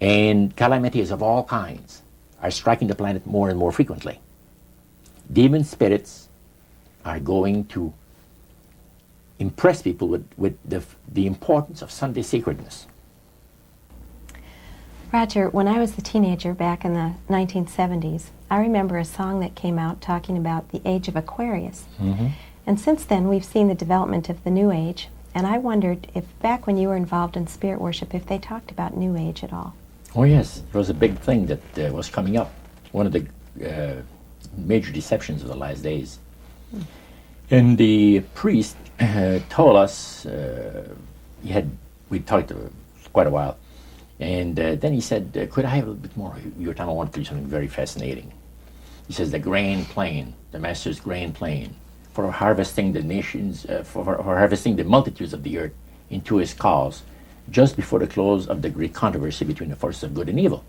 and calamities of all kinds are striking the planet more and more frequently, demon spirits are going to impress people with the importance of Sunday sacredness. Roger, when I was a teenager back in the 1970s, I remember a song that came out talking about the age of Aquarius. Mm-hmm. And since then, we've seen the development of the New Age, and I wondered if back when you were involved in spirit worship, if they talked about New Age at all. Oh yes, it was a big thing that was coming up. One of the major deceptions of the last days. And the priest told us, we talked quite a while, and then he said, "Could I have a little bit more of your time? I want to do something very fascinating." He says, "The grand plan, the Master's grand plan for harvesting the nations, for harvesting the multitudes of the earth into his cause, just before the close of the great controversy between the forces of good and evil."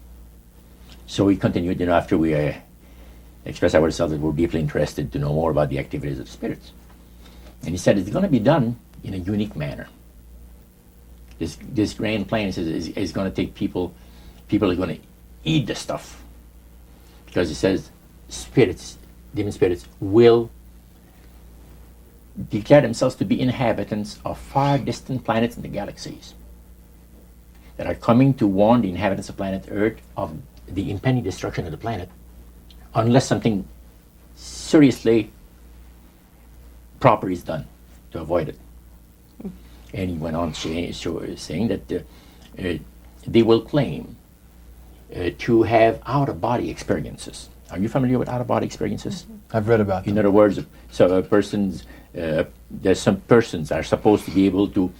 So we continued, after we expressed ourselves that we're deeply interested to know more about the activities of spirits. And he said it's going to be done in a unique manner. This grand plan is going to take people are going to eat the stuff. Because he says demon spirits will declare themselves to be inhabitants of far distant planets in the galaxies that are coming to warn the inhabitants of planet Earth of the impending destruction of the planet, unless something seriously proper is done to avoid it. And he went on saying that they will claim to have out-of-body experiences. Are you familiar with out-of-body experiences? I've read about them. In other words, so there's some persons are supposed to be able to,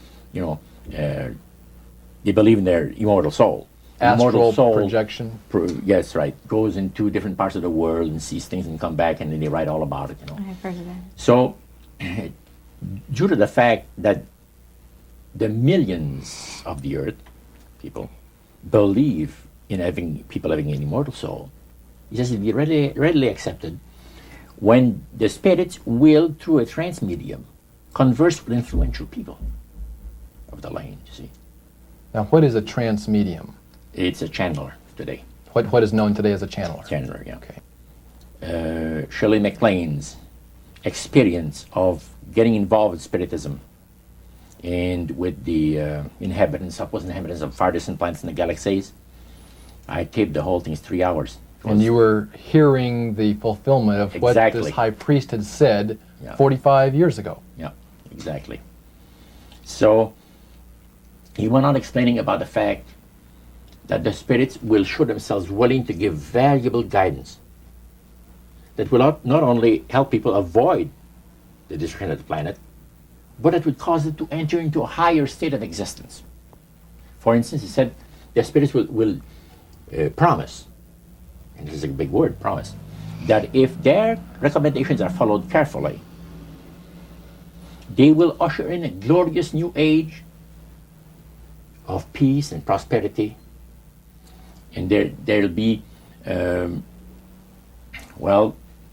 they believe in their immortal soul. Astral projection. Yes, right. Goes into different parts of the world and sees things and come back, and then they write all about it. I've heard of that. So, due to the fact that the millions of the earth, people, believe in people having an immortal soul, he says it be readily accepted when the spirits will, through a trance medium, converse with influential people of the land, you see. Now, what is a trance medium? It's a channeler today. What is known today as a channeler? Channeler, yeah. Okay. Shirley MacLaine's experience of getting involved with spiritism and with the supposed inhabitants of far distant planets in the galaxies, I taped the whole thing. It's 3 hours. And you were hearing the fulfillment of what this high priest had said 45 years ago. Yeah, exactly. So he went on explaining about the fact that the spirits will show themselves willing to give valuable guidance that will not only help people avoid the destruction of the planet, but it would cause them to enter into a higher state of existence. For instance, he said the spirits will promise, and this is a big word, promise, that if their recommendations are followed carefully, they will usher in a glorious new age of peace and prosperity, and there'll be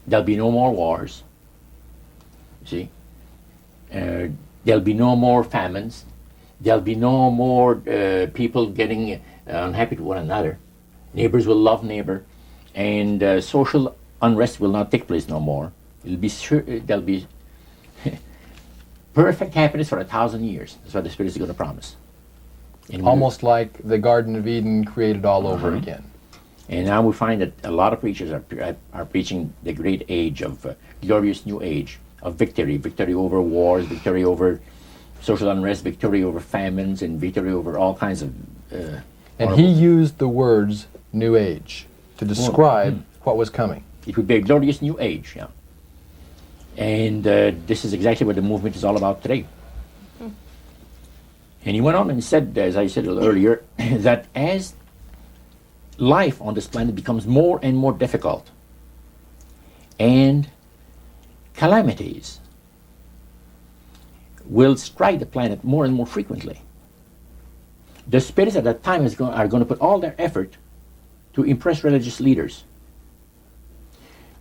there'll be no more wars. You see, There'll be no more famines. There'll be no more people getting unhappy to one another. Neighbors will love neighbor, and social unrest will not take place no more. It'll be there'll be perfect happiness for 1,000 years. That's what the Spirit is going to promise. And Almost like the Garden of Eden created all over again. And now we find that a lot of preachers are preaching the great age of glorious new age of victory over wars, victory over social unrest, victory over famines, and victory over all kinds of. And he used the words New Age to describe what was coming. It would be a glorious new age, yeah. And this is exactly what the movement is all about today. And he went on and said, as I said a little earlier, that as life on this planet becomes more and more difficult, and calamities will strike the planet more and more frequently, the spirits at that time are going to put all their effort to impress religious leaders,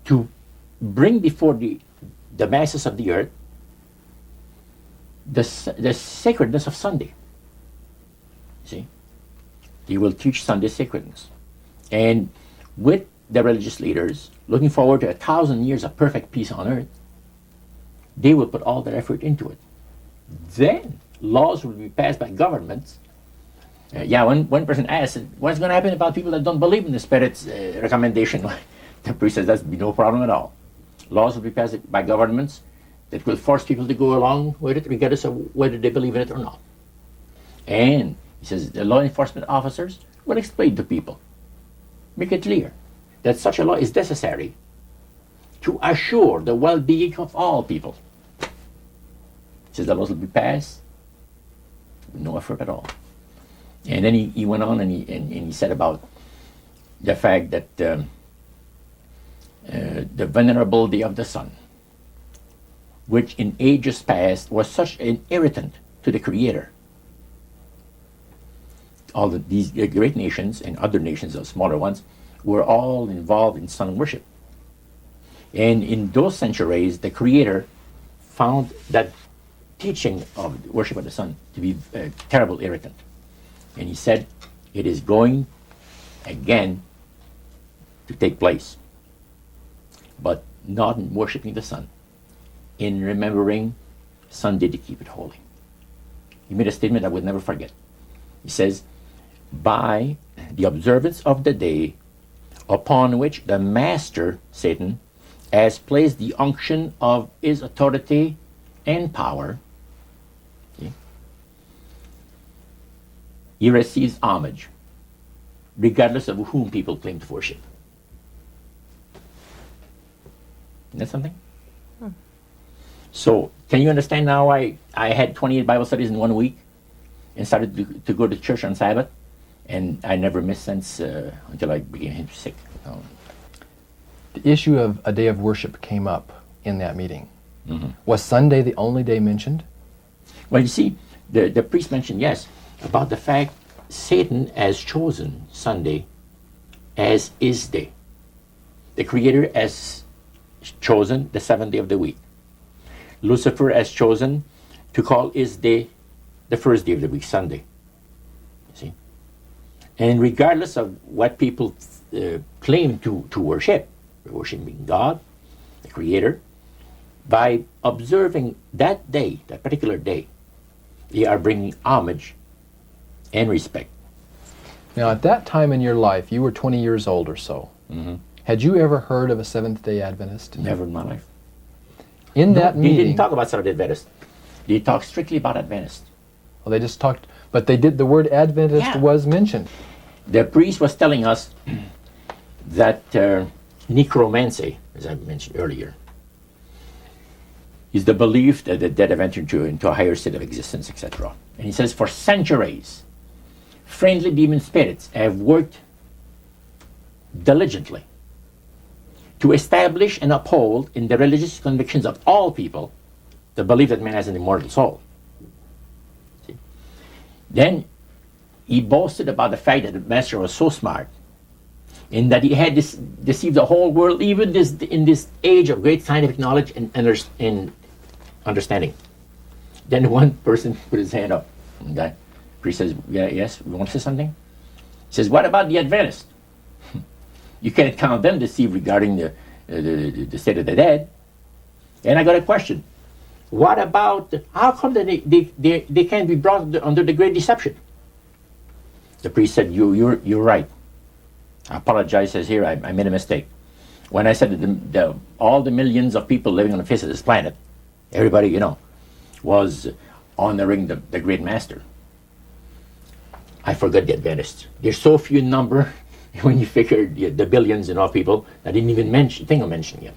to bring before the masses of the earth the sacredness of Sunday. See? They will teach Sunday sacredness. And with the religious leaders, looking forward to 1,000 years of perfect peace on earth, they will put all their effort into it. Then laws will be passed by governments. One person asked, what's going to happen about people that don't believe in the Spirit's recommendation? The priest says, that'd be no problem at all. Laws will be passed by governments that will force people to go along with it, regardless of whether they believe in it or not. And he says the law enforcement officers will explain to people, make it clear that such a law is necessary to assure the well-being of all people. He says the laws will be passed with no effort at all. And then he went on and he said about the fact that the venerability of the sun, which in ages past was such an irritant to the Creator. All these great nations and other nations, the smaller ones, were all involved in sun worship. And in those centuries, the Creator found that teaching of worship of the sun to be a terrible irritant. And he said, it is going again to take place, but not in worshiping the sun, in remembering Sunday to keep it holy. He made a statement I would never forget. He says, by the observance of the day upon which the master, Satan, has placed the unction of his authority and power, he receives homage, regardless of whom people claim to worship. Isn't that something? So, can you understand now why I had 28 Bible studies in 1 week and started to go to church on Sabbath? And I never missed since until I became sick. The issue of a day of worship came up in that meeting. Mm-hmm. Was Sunday the only day mentioned? Well, you see, the priest mentioned, yes, about the fact Satan has chosen Sunday as his day. The Creator has chosen the seventh day of the week. Lucifer has chosen to call his day the first day of the week, Sunday. See? And regardless of what people claim to worship, worshiping God, the Creator, by observing that day, that particular day, they are bringing homage and respect. Now, at that time in your life, you were 20 years old or so. Mm-hmm. Had you ever heard of a Seventh-day Adventist? Never in my life. In that They meeting, didn't talk about Seventh-day Adventist. They talked strictly about Adventist. well, they just talked, but they did. The word Adventist Yeah. was mentioned. The priest was telling us that necromancy, as I mentioned earlier, is the belief that the dead have entered into a higher state of existence, etc. And he says, for centuries, friendly demon spirits have worked diligently to establish and uphold in the religious convictions of all people the belief that man has an immortal soul. See? Then he boasted about the fact that the master was so smart in that he had deceived the whole world, even in this age of great scientific knowledge and understanding. Then one person put his hand up. And the priest says, yeah, yes, we want to say something? He says, what about the Adventists? You can't count them deceived regarding the state of the dead. And I got a question. What about, how come that they can't be brought under the great deception? The priest said, you're right. I apologize, says here, I made a mistake. When I said that all the millions of people living on the face of this planet, everybody, was honoring the great master. I forgot the Adventists. There's so few in number when you figure the billions and all people, I didn't even think of mentioning them.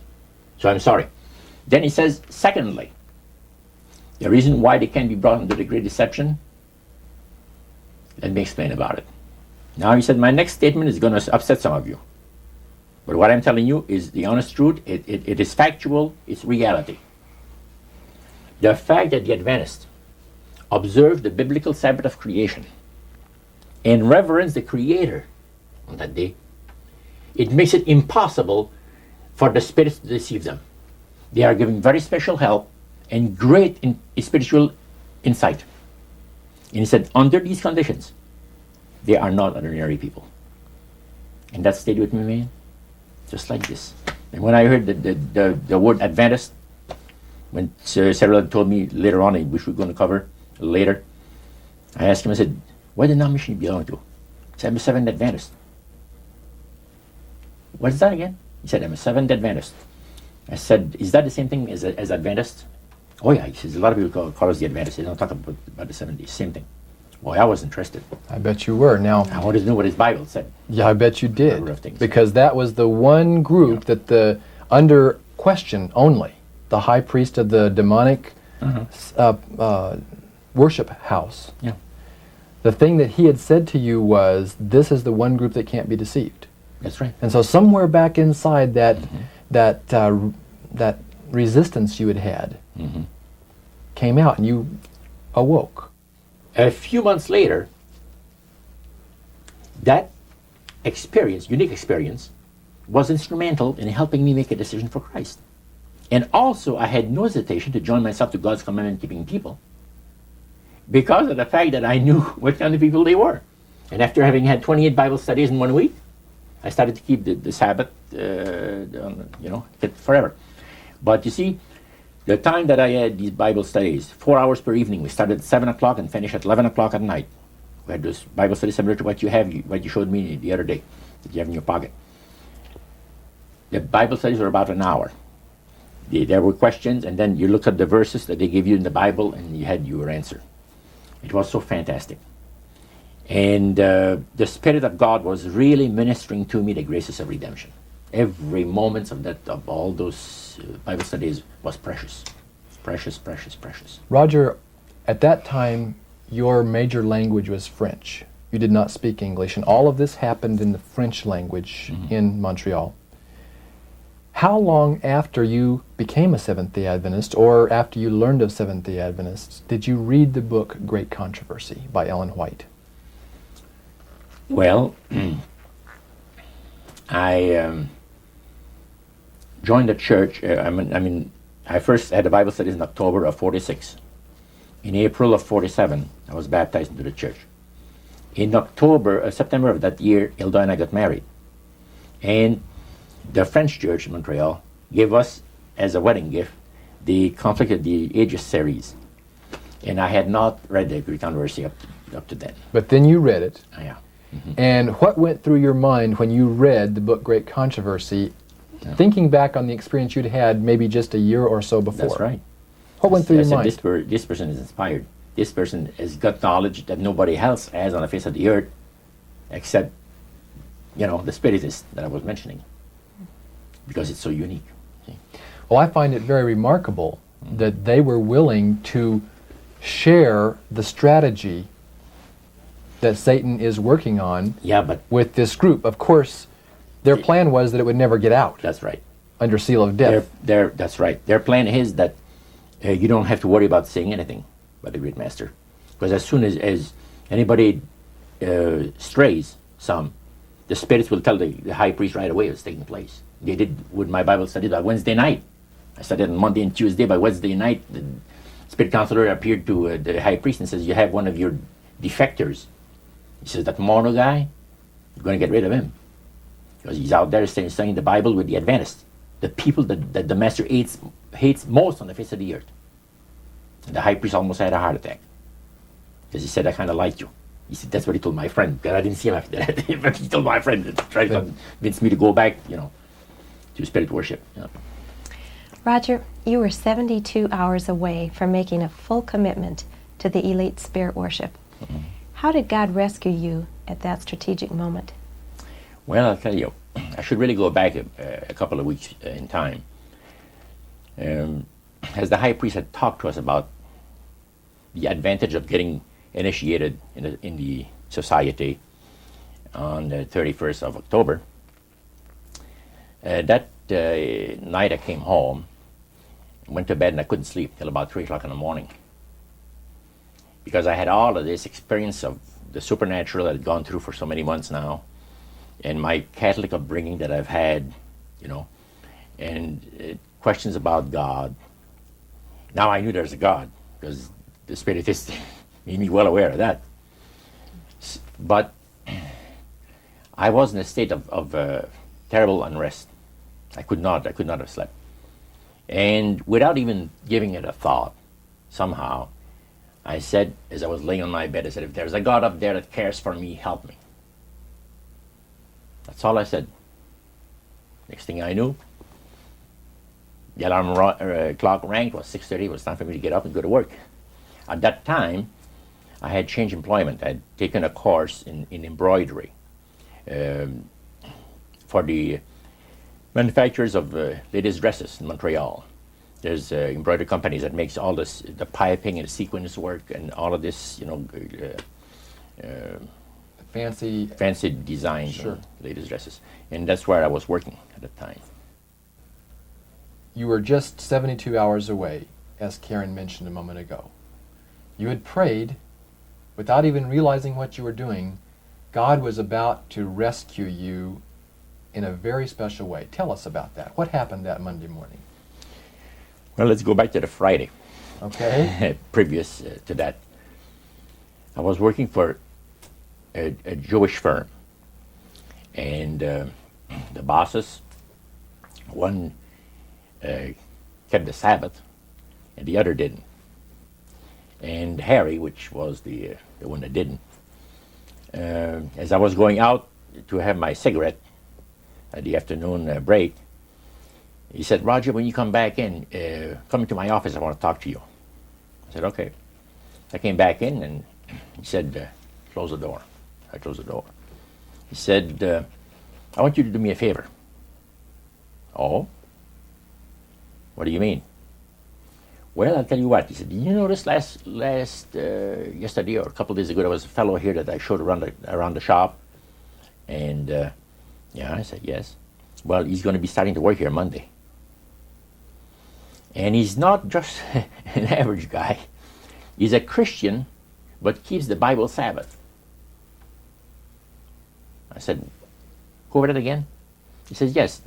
So I'm sorry. Then he says, secondly, the reason why they can't be brought under the great deception, let me explain about it. Now he said, my next statement is going to upset some of you. But what I'm telling you is the honest truth. It is factual. It's reality. The fact that the Adventists observe the biblical Sabbath of creation and reverence the Creator on that day, it makes it impossible for the spirits to deceive them. They are giving very special help and great spiritual insight. And he said, under these conditions, they are not ordinary people. And that stayed with me, man, just like this. And when I heard the word Adventist, when Cyril told me later on, which we're going to cover later, I asked him, I said, what denomination you belong to? He said, I'm a Seventh Adventist. What is that again? He said, I'm a Seventh Adventist. I said, is that the same thing as Adventist? Oh yeah, he says, a lot of people call us the Adventists. They don't talk about the 70s, same thing. Boy, I was interested. I bet you were. Now, I wanted to know what his Bible said. Yeah, I bet you did. Things, because that was the one group that under question only, the high priest of the demonic worship house. Yeah. The thing that he had said to you was, this is the one group that can't be deceived. That's right. And so somewhere back inside that resistance you had came out, and you awoke. A few months later, that experience, unique experience, was instrumental in helping me make a decision for Christ. And also, I had no hesitation to join myself to God's commandment-keeping people because of the fact that I knew what kind of people they were. And after having had 28 Bible studies in 1 week, I started to keep the Sabbath, fit forever. But you see, the time that I had these Bible studies, 4 hours per evening, we started at 7 o'clock and finished at 11 o'clock at night. We had those Bible studies similar to what you showed me the other day, that you have in your pocket. The Bible studies were about an hour. There were questions, and then you looked at the verses that they gave you in the Bible, and you had your answer. It was so fantastic. And the Spirit of God was really ministering to me the graces of redemption. Every moment of all those Bible studies was precious. Precious, precious, precious. Roger, at that time, your major language was French. You did not speak English, and all of this happened in the French language in Montreal. How long after you became a Seventh-day Adventist, or after you learned of Seventh-day Adventists, did you read the book Great Controversy by Ellen White? Well, I joined the church. I first had the Bible studies in October of 46. In April of 47, I was baptized into the church. In September of that year, Hilda and I got married. And the French church in Montreal gave us, as a wedding gift, the Conflict of the Ages series. And I had not read the Greek Controversy up to then. But then you read it. Oh, yeah. And what went through your mind when you read the book Great Controversy, thinking back on the experience you'd had maybe just a year or so before? That's right. What went through your mind? This person is inspired. This person has got knowledge that nobody else has on the face of the earth, except, the Spiritist that I was mentioning, because it's so unique. Well, I find it very remarkable that they were willing to share the strategy that Satan is working on with this group. Of course, their plan was that it would never get out. That's right. Under seal of death. That's right. Their plan is that you don't have to worry about saying anything about the great master. Because as soon as anybody strays some, the spirits will tell the high priest right away what's taking place. They did with my Bible study that Wednesday night. I studied on Monday and Tuesday. By Wednesday night, spirit counselor appeared to the high priest and says, you have one of your defectors. He says, that Morneau guy, you're going to get rid of him. Because he's out there studying the Bible with the Adventists, the people that the master hates most on the face of the earth. And the high priest almost had a heart attack. Because he said, I kind of like you. He said, that's what he told my friend. Because I didn't see him after that. But he told my friend to try to convince me to go back, to spirit worship. Roger, you were 72 hours away from making a full commitment to the elite spirit worship. Mm-hmm. How did God rescue you at that strategic moment? Well, I'll tell you, I should really go back a couple of weeks in time. As the high priest had talked to us about the advantage of getting initiated in the society on the 31st of October, that night I came home, went to bed, and I couldn't sleep till about 3 o'clock in the morning. Because I had all of this experience of the supernatural I'd gone through for so many months now, and my Catholic upbringing that I've had, and questions about God. Now I knew there's a God, because the Spiritist made me well aware of that. But I was in a state of terrible unrest. I could not have slept. And without even giving it a thought, somehow, I said, as I was laying on my bed, I said, if there's a God up there that cares for me, help me. That's all I said. Next thing I knew, the alarm clock rang. It was 6:30. It was time for me to get up and go to work. At that time, I had changed employment. I had taken a course in embroidery for the manufacturers of ladies' dresses in Montreal. There's embroidery companies that makes all this, the piping and sequins work and all of this, fancy designs, sure, ladies' dresses. And that's where I was working at the time. You were just 72 hours away, as Karen mentioned a moment ago. You had prayed, without even realizing what you were doing. God was about to rescue you in a very special way. Tell us about that. What happened that Monday morning? Well, let's go back to the Friday. Okay. Previous to that. I was working for a Jewish firm. And the bosses, one kept the Sabbath, and the other didn't. And Harry, which was the one that didn't, as I was going out to have my cigarette at the afternoon break, he said, Roger, when you come back in, come into my office, I want to talk to you. I said, okay. I came back in, and he said, close the door. I closed the door. He said, I want you to do me a favor. Oh? What do you mean? Well, I'll tell you what. He said, you notice yesterday or a couple of days ago, there was a fellow here that I showed around the shop. And, yeah, I said, yes. Well, he's going to be starting to work here Monday. And he's not just an average guy. He's a Christian, but keeps the Bible Sabbath. I said, go over that again? He says, yes,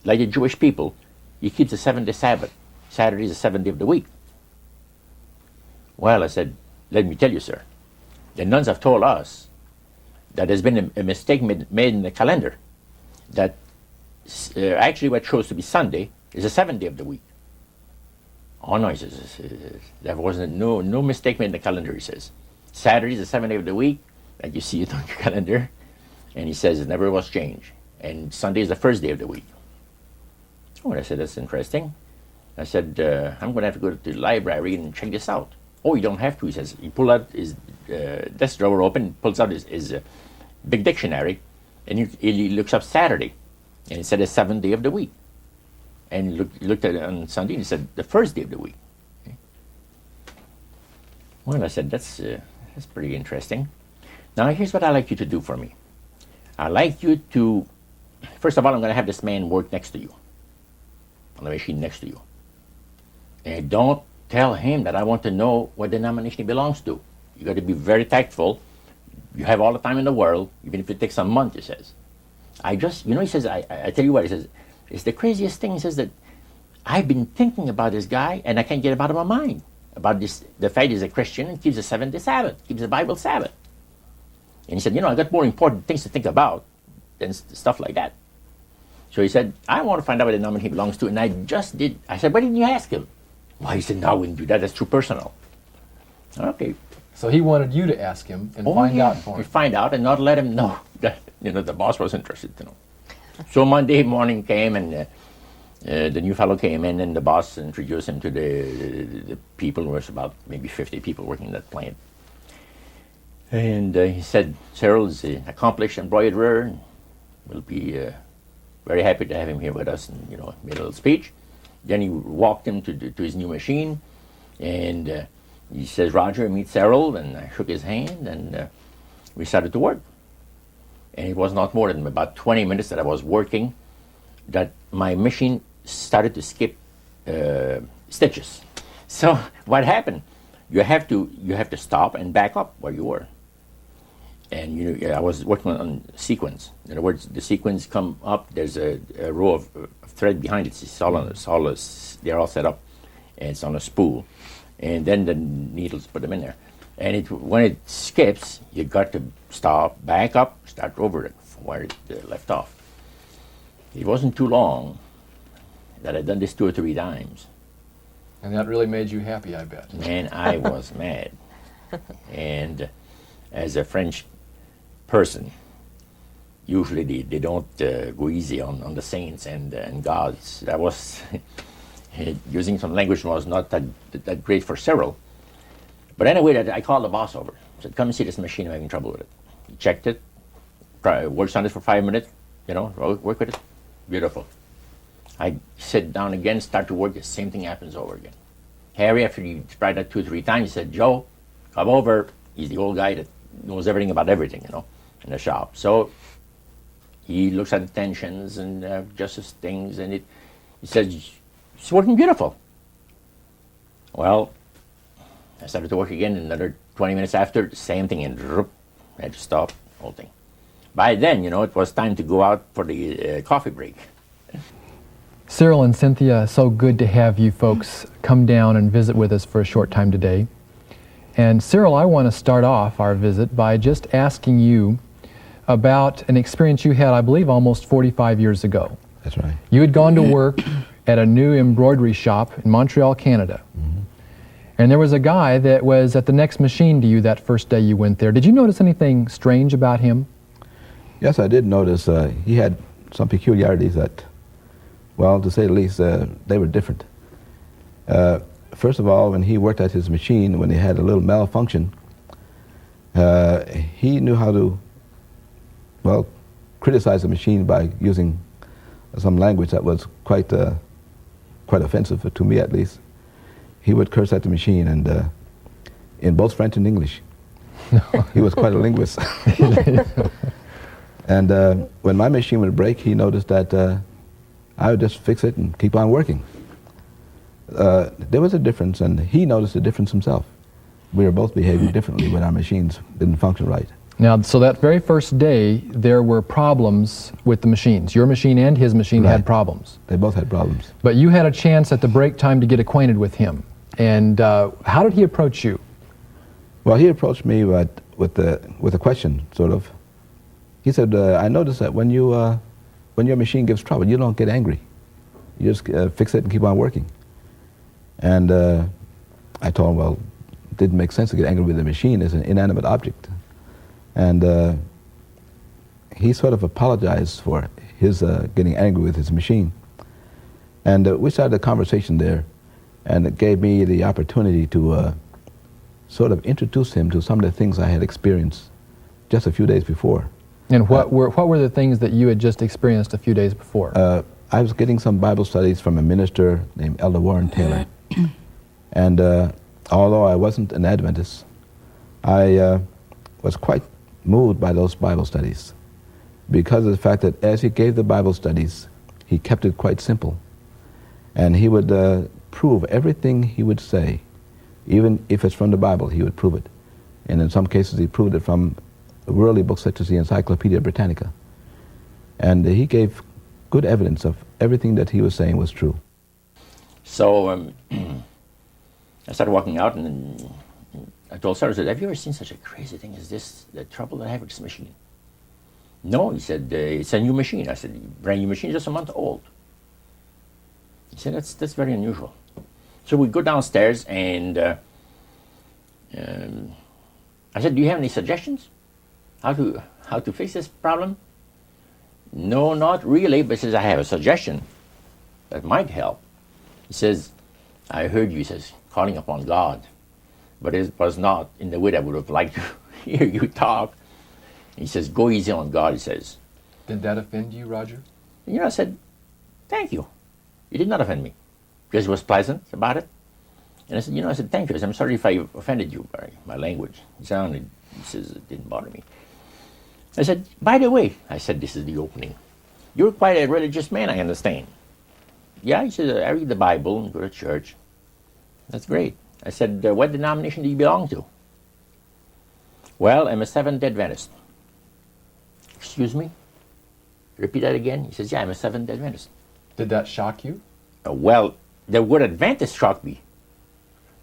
like the Jewish people, he keeps the 7-day Sabbath. Saturday is the 7th day of the week. Well, I said, let me tell you, sir, the nuns have told us that there's been a mistake made in the calendar, that actually what shows to be Sunday is the 7th day of the week. Oh no, he says, there wasn't no mistake made in the calendar, he says. Saturday is the 7th day of the week, and you see it on your calendar, and he says it never was changed. And Sunday is the first day of the week. Oh, and I said, that's interesting. I said, I'm going to have to go to the library and check this out. Oh, you don't have to, he says. He pulled out his desk drawer open, pulls out his big dictionary, and he looks up Saturday, and it said the 7th day of the week. And he looked at it on Sunday, and he said, the first day of the week. Okay. Well, I said, that's pretty interesting. Now, here's what I'd like you to do for me. I'd like you to, first of all, I'm going to have this man work next to you, on the machine next to you. And don't tell him that I want to know what denomination he belongs to. You got to be very tactful. You have all the time in the world, even if it takes a month, he says. He says, I tell you what, he says, it's the craziest thing. He says that I've been thinking about this guy, and I can't get him out of my mind. about this, the fact he's a Christian and keeps the seventh-day Sabbath, keeps the Bible Sabbath. And he said, you know, I got more important things to think about than stuff like that. So he said, I want to find out what denomination he belongs to, and I just did. I said, why didn't you ask him? Well, he said, no, I wouldn't do that. That's too personal. Okay. So he wanted you to ask him and find out for him. Find out and not let him know that, you know, the boss was interested to know. So Monday morning came, and the new fellow came in, and the boss introduced him to the people. There was about maybe 50 people working in that plant. And he said, Cyril is an accomplished embroiderer, and we'll be very happy to have him here with us, and, you know, made a little speech. Then he walked him to his new machine, and he says, Roger, meet Cyril, and I shook his hand, and we started to work. And it was not more than about 20 minutes that I was working that my machine started to skip stitches. So what happened? You have to stop and back up where you were. And you know, I was working on sequence. In other words, the sequence come up. There's a row of thread behind it. They're all set up, and it's on a spool. And then the needles put them in there. And when it skips, you got to stop, back up, start over it from where it left off. It wasn't too long that I'd done this 2 or 3 times. And that really made you happy, I bet. Man, I was mad. And as a French person, usually they don't go easy on the saints and gods. That was using some language was not that great for Cyril. But anyway, I called the boss over. I said, come and see this machine. I'm having trouble with it. He checked it, works on it for 5 minutes, you know, work with it. Beautiful. I sit down again, start to work, the same thing happens over again. Harry, after he tried that 2 or 3 times, he said, Joe, come over. He's the old guy that knows everything about everything, you know, in the shop. So he looks at the tensions and adjusts things, and he says, it's working beautiful. Well, I started to work again, and another 20 minutes after, the same thing, and I had to stop the whole thing. By then, you know, it was time to go out for the coffee break. Cyril and Cynthia, so good to have you folks come down and visit with us for a short time today. And Cyril, I want to start off our visit by just asking you about an experience you had, I believe, almost 45 years ago. That's right. You had gone to work at a new embroidery shop in Montreal, Canada. Mm-hmm. And there was a guy that was at the next machine to you that first day you went there. Did you notice anything strange about him? Yes, I did notice he had some peculiarities that, well, to say the least, they were different. First of all, when he worked at his machine, when he had a little malfunction, he knew how to, well, criticize the machine by using some language that was quite offensive, to me at least. He would curse at the machine, and in both French and English. He was quite a linguist. And when my machine would break, he noticed that I would just fix it and keep on working. There was a difference, and he noticed a difference himself. We were both behaving differently when our machines didn't function right. Now, so that very first day, there were problems with the machines. Your machine and his machine Right. had problems. They both had problems. But you had a chance at the break time to get acquainted with him. And how did he approach you? Well, he approached me with a question, sort of. He said, I noticed that when your machine gives trouble, you don't get angry. You just fix it and keep on working. And I told him, well, it didn't make sense to get angry with the machine. It's an inanimate object. And he sort of apologized for his getting angry with his machine. And we started a conversation there, and it gave me the opportunity to sort of introduce him to some of the things I had experienced just a few days before. And what were the things that you had just experienced a few days before? I was getting some Bible studies from a minister named Elder Warren Taylor. And although I wasn't an Adventist, I was quite moved by those Bible studies because of the fact that as he gave the Bible studies, he kept it quite simple. And he would prove everything he would say, even if it's from the Bible, he would prove it. And in some cases, he proved it from worldly books such as the Encyclopedia Britannica. And he gave good evidence of everything that he was saying was true. So I started walking out, and I told Sarah, I said, have you ever seen such a crazy thing as this, the trouble that I have with this machine? No, he said, it's a new machine. I said, brand new machine, just a month old. He said, that's very unusual. So we go downstairs, and I said, do you have any suggestions how to fix this problem? No, not really, but he says, I have a suggestion that might help. He says, I heard you, he says, calling upon God, but it was not in the way that I would have liked to hear you talk. He says, go easy on God, he says. Did that offend you, Roger? And, I said, thank you. It did not offend me, because he was pleasant about it. And I said, I said, thank you. I said, I'm sorry if I offended you by my language. He says, it didn't bother me. I said, by the way, I said, this is the opening. You're quite a religious man, I understand. Yeah, he said, I read the Bible and go to church. That's great. I said, what denomination do you belong to? Well, I'm a Seventh-day Adventist. Excuse me? Repeat that again? He says, yeah, I'm a Seventh-day Adventist. Did that shock you? Well, the word Adventist shocked me.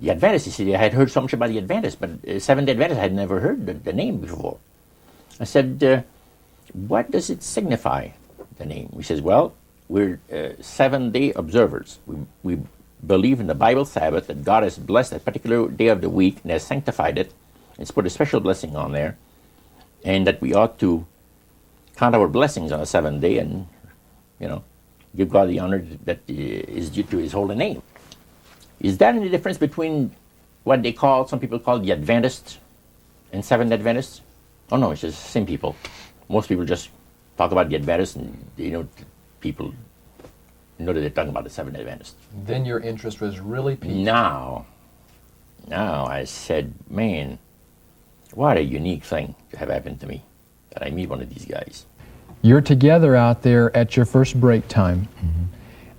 The Adventist, you see, I had heard so much about the Adventist, but Seventh-day Adventist, I had never heard the name before. I said, what does it signify, the name? He says, well, we're 7-day observers. We believe in the Bible Sabbath, that God has blessed that particular day of the week and has sanctified it. It's put a special blessing on there, and that we ought to count our blessings on the 7th day and, give God the honor that is due to his holy name. Is there any difference between what some people call the Adventists and Seventh Adventists? Oh no, it's just the same people. Most people just talk about the Adventists, and people know that they're talking about the Seventh Adventists. Then your interest was really piqued. Now I said, man, what a unique thing to have happened to me, that I meet one of these guys. You're together out there at your first break time,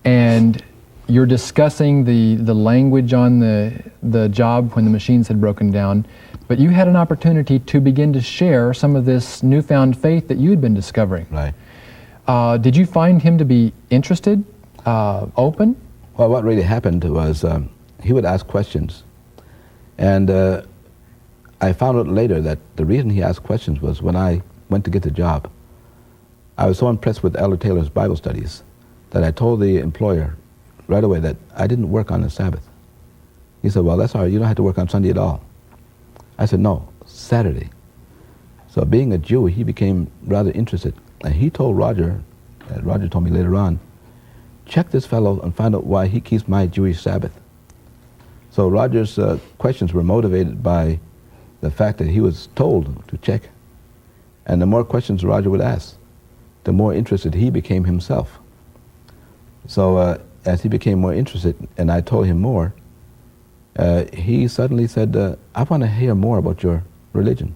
and you're discussing the language on the job when the machines had broken down, but you had an opportunity to begin to share some of this newfound faith that you had been discovering. Right. Did you find him to be interested, open? Well, what really happened was he would ask questions, and I found out later that the reason he asked questions was when I went to get the job, I was so impressed with Elder Taylor's Bible studies that I told the employer right away that I didn't work on the Sabbath. He said, well, that's all right, you don't have to work on Sunday at all. I said, no, Saturday. So being a Jew, he became rather interested. And he told Roger, Roger told me later on, check this fellow and find out why he keeps my Jewish Sabbath. So Roger's questions were motivated by the fact that he was told to check. And the more questions Roger would ask, the more interested he became himself. So as he became more interested and I told him more, he suddenly said, I want to hear more about your religion.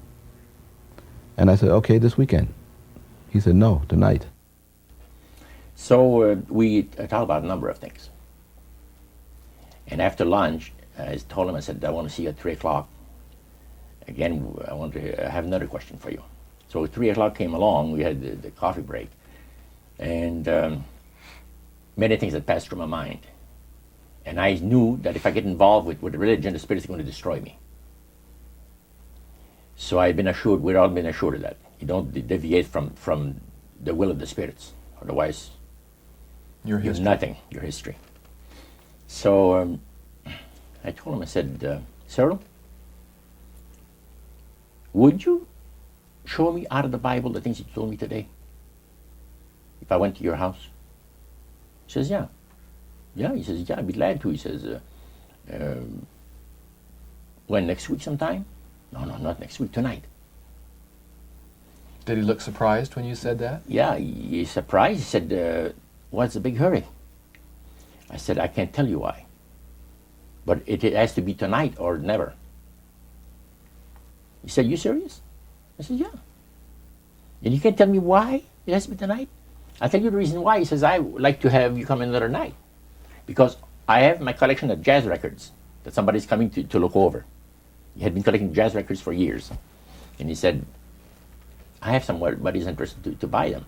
And I said, okay, this weekend. He said, no, tonight. So we talked about a number of things. And after lunch, I told him, I said, I want to see you at 3 o'clock. Again, I have another question for you. So 3 o'clock came along, we had the coffee break, and many things had passed through my mind. And I knew that if I get involved with religion, the Spirit is going to destroy me. So I've been assured, we've all been assured of that. You don't deviate from the will of the spirits, otherwise Your history. you're nothing, your history. So I told him, I said, Cyril, would you show me out of the Bible the things you told me today if I went to your house? He says, yeah. Yeah, he says, yeah, I'd be glad to. He says, when, next week sometime? No, not next week, tonight. Did he look surprised when you said that? Yeah, he's surprised. He said, what's the big hurry? I said, I can't tell you why. But it has to be tonight or never. He said, you serious? I said, yeah. And you can't tell me why it has to be tonight? I'll tell you the reason why. He says, I would like to have you come another night. Because I have my collection of jazz records that somebody's coming to look over. He had been collecting jazz records for years. And he said, I have somebody's interested to buy them.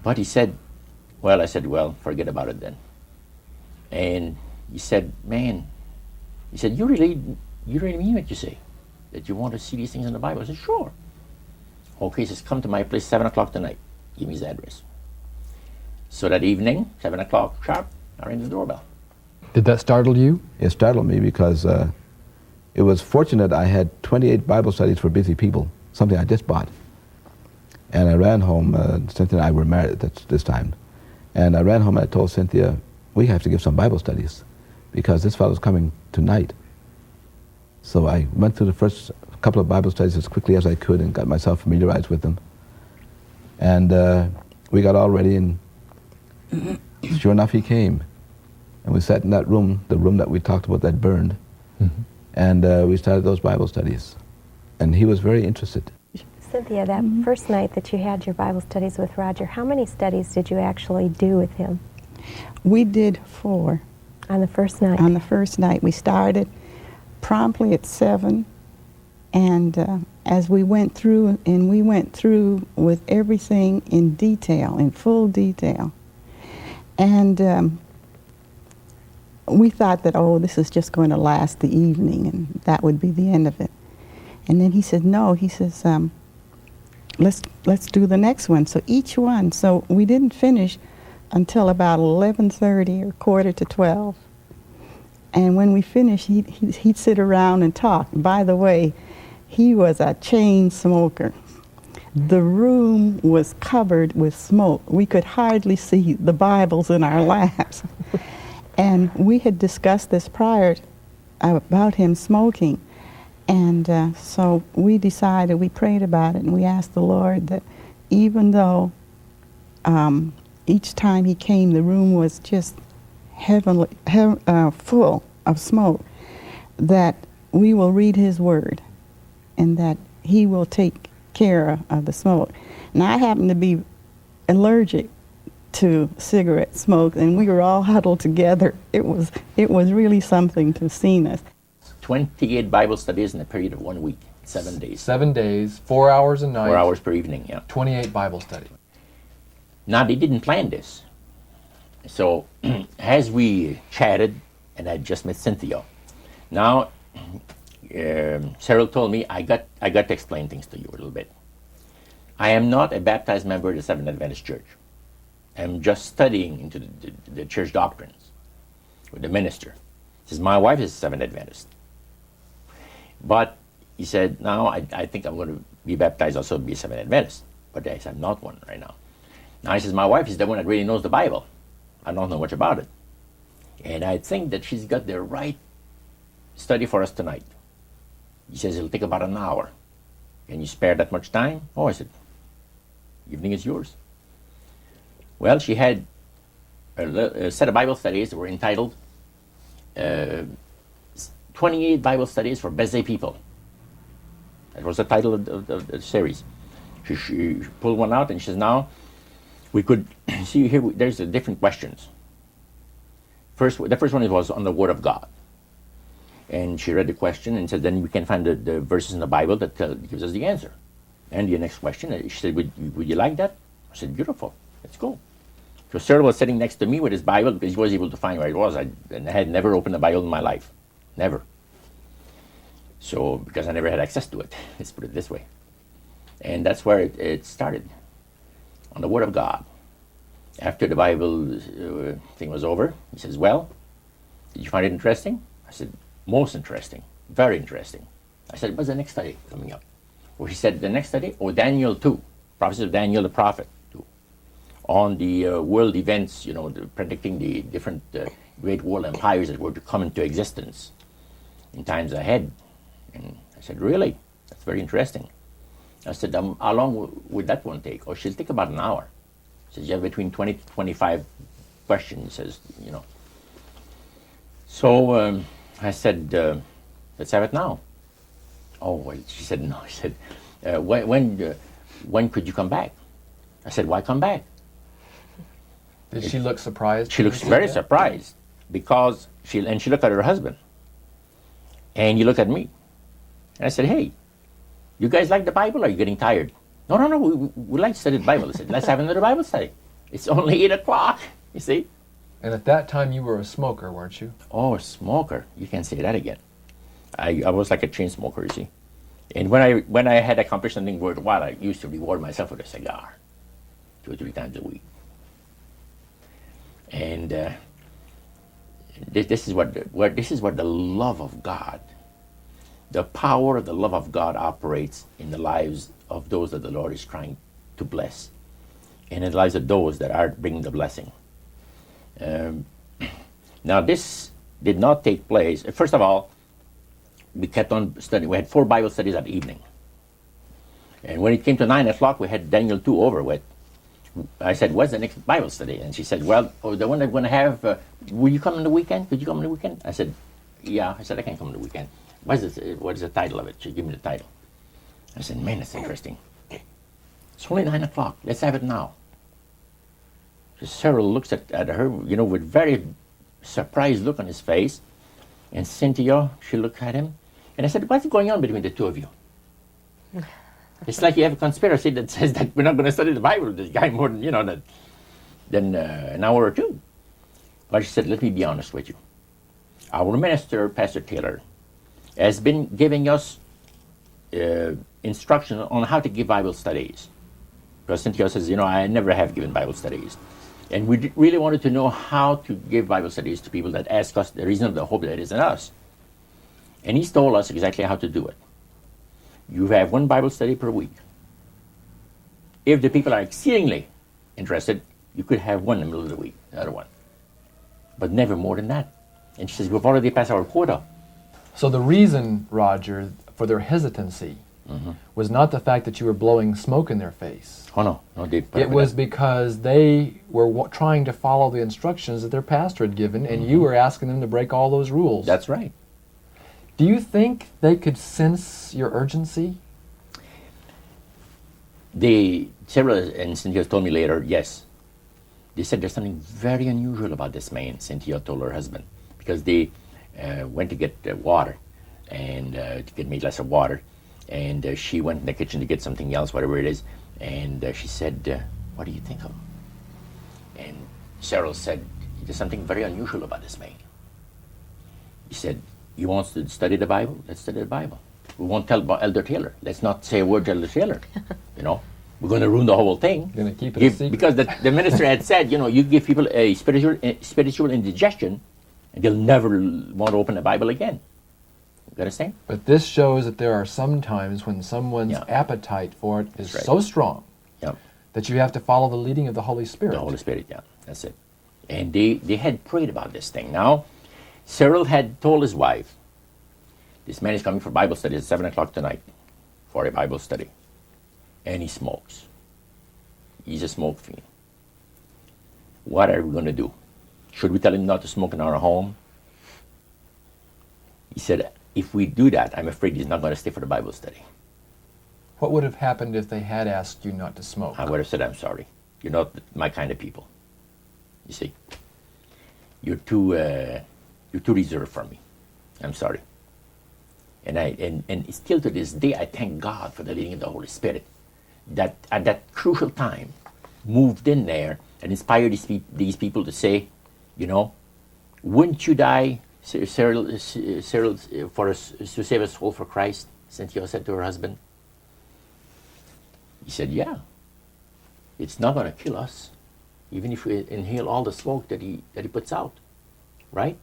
But he said, I said, well, forget about it then. And he said, man, He said, you really mean what you say? That you want to see these things in the Bible? I said, sure. Okay, he says, come to my place 7 o'clock tonight. Give me his address. So that evening, 7 o'clock sharp, I rang the doorbell. Did that startle you? It startled me because it was fortunate I had 28 Bible studies for busy people, something I just bought. And I ran home, Cynthia and I were married at this time. And I ran home and I told Cynthia, we have to give some Bible studies because this fellow's coming tonight. So I went through the first couple of Bible studies as quickly as I could and got myself familiarized with them. And we got all ready, and sure enough, he came. And we sat in that room, the room that we talked about that burned, and we started those Bible studies. And he was very interested. Cynthia, that first night that you had your Bible studies with Roger, how many studies did you actually do with him We did 4 on the first night? on the first night. We started promptly at 7, and as we went through with everything in detail, in full detail. And we thought that, oh, this is just going to last the evening, and that would be the end of it. And then he said, no, he says, let's do the next one. So each one, so we didn't finish until about 11:30 or quarter to 12. And when we finished, he'd sit around and talk. By the way, he was a chain smoker. The room was covered with smoke. We could hardly see the Bibles in our laps. And we had discussed this prior about him smoking. And so we decided, we prayed about it, and we asked the Lord that even though each time he came, the room was just full of smoke, that we will read his word and that he will take care of the smoke. And I happen to be allergic to cigarette smoke, and we were all huddled together. It was really something to see us. 28 Bible studies in a period of 1 week, 7 days. 7 days, 4 hours a night. 4 hours per evening, yeah. 28 Bible studies. Now, they didn't plan this. So, as we chatted, and I just met Cynthia, now, Cyril told me, I got to explain things to you a little bit. I am not a baptized member of the Seventh Adventist Church. I'm just studying into the church doctrines with the minister. He says, my wife is a Seventh Adventist. But he said, now I think I'm going to be baptized also be a Seventh Adventist. But I said, I'm not one right now. Now he says, my wife is the one that really knows the Bible. I don't know much about it. And I think that she's got the right study for us tonight. He says, it'll take about an hour. Can you spare that much time? Oh, I said, evening is yours. Well, she had a set of Bible studies that were entitled 28 Bible Studies for Busy People. That was the title of the series. She pulled one out and she says, now, we could see here, there's the different questions. The first one was on the Word of God. And she read the question and said, then we can find the verses in the Bible that gives us the answer. And the next question, she said, would you like that? I said, beautiful, let's go. So Cyril was sitting next to me with his Bible because he was able to find where it was. I had never opened a Bible in my life, never. So, because I never had access to it, let's put it this way. And that's where it started, on the Word of God. After the Bible thing was over, he says, well, did you find it interesting? I said, most interesting, very interesting. I said, what's the next study coming up? Well, he said, the next study, Daniel 2, prophecy of Daniel the prophet, 2, on the world events, predicting the different great world empires that were to come into existence in times ahead. And I said, really? That's very interesting. I said, how long would that one take? Oh, she'll take about an hour. She says, you have between 20 to 25 questions, he says, So I said, let's have it now. Oh, well, she said, no. She said, when could you come back? I said, why come back? Did she look surprised? She looks very surprised because she looked at her husband. And he looked at me. And I said, hey, you guys like the Bible or are you getting tired? No, we like to study the Bible. I said, let's have another Bible study. It's only 8 o'clock, you see. And at that time, you were a smoker, weren't you? Oh, smoker. You can't say that again. I was like a chain smoker, you see. And when I had accomplished something worthwhile, I used to reward myself with a cigar 2 or 3 times a week. And this is what the love of God, the power of the love of God operates in the lives of those that the Lord is trying to bless, and in the lives of those that are bringing the blessing. Now, this did not take place. First of all, we kept on studying. We had 4 Bible studies that evening. And when it came to 9 o'clock, we had Daniel 2 over with. I said, what's the next Bible study? And she said, well, the one I'm going to have, will you come on the weekend? Could you come on the weekend? I said, yeah. I said, I can come on the weekend. What is the title of it? She gave me the title. I said, man, that's interesting. It's only 9 o'clock. Let's have it now. So Cyril looks at her, with very surprised look on his face. And Cynthia, she looked at him. And I said, what's going on between the two of you? It's like you have a conspiracy that says that we're not going to study the Bible with this guy more than an hour or 2. But she said, let me be honest with you. Our minister, Pastor Taylor, has been giving us instruction on how to give Bible studies. Because Cynthia says, I never have given Bible studies. And we really wanted to know how to give Bible studies to people that ask us the reason of the hope that is in us. And he's told us exactly how to do it. You have 1 Bible study per week. If the people are exceedingly interested, you could have 1 in the middle of the week, the other one. But never more than that. And she says, we've already passed our quota. So the reason, Roger, for their hesitancy was not the fact that you were blowing smoke in their face. Oh, no. It was because they were trying to follow the instructions that their pastor had given, and you were asking them to break all those rules. That's right. Do you think they could sense your urgency? Sarah and Cynthia told me later, yes. They said there's something very unusual about this man, Cynthia told her husband, because they went to get water, and to get me a glass of water, and she went in the kitchen to get something else, whatever it is, and she said, what do you think of him? And Cheryl said, there's something very unusual about this man. He said, you want to study the Bible? Let's study the Bible. We won't tell about Elder Taylor. Let's not say a word to Elder Taylor. We're going to ruin the whole thing. You're going to keep it a secret. Because the minister had said, you give people a spiritual indigestion, and they'll never want to open the Bible again. You understand? But this shows that there are some times when someone's appetite for it is so strong that you have to follow the leading of the Holy Spirit. The Holy Spirit, that's it. And they had prayed about this thing. Now, Cyril had told his wife, this man is coming for Bible study at 7 o'clock tonight for a Bible study. And he smokes. He's a smoke fiend. What are we going to do? Should we tell him not to smoke in our home? He said, if we do that, I'm afraid he's not going to stay for the Bible study. What would have happened if they had asked you not to smoke? I would have said, I'm sorry. You're not my kind of people. You see? You're too reserved for me. I'm sorry. And still to this day, I thank God for the leading of the Holy Spirit that at that crucial time moved in there and inspired these people to say, wouldn't you die, Cyril, for us to save a soul for Christ? Cynthia said to her husband. He said, yeah. It's not going to kill us, even if we inhale all the smoke that he puts out, right?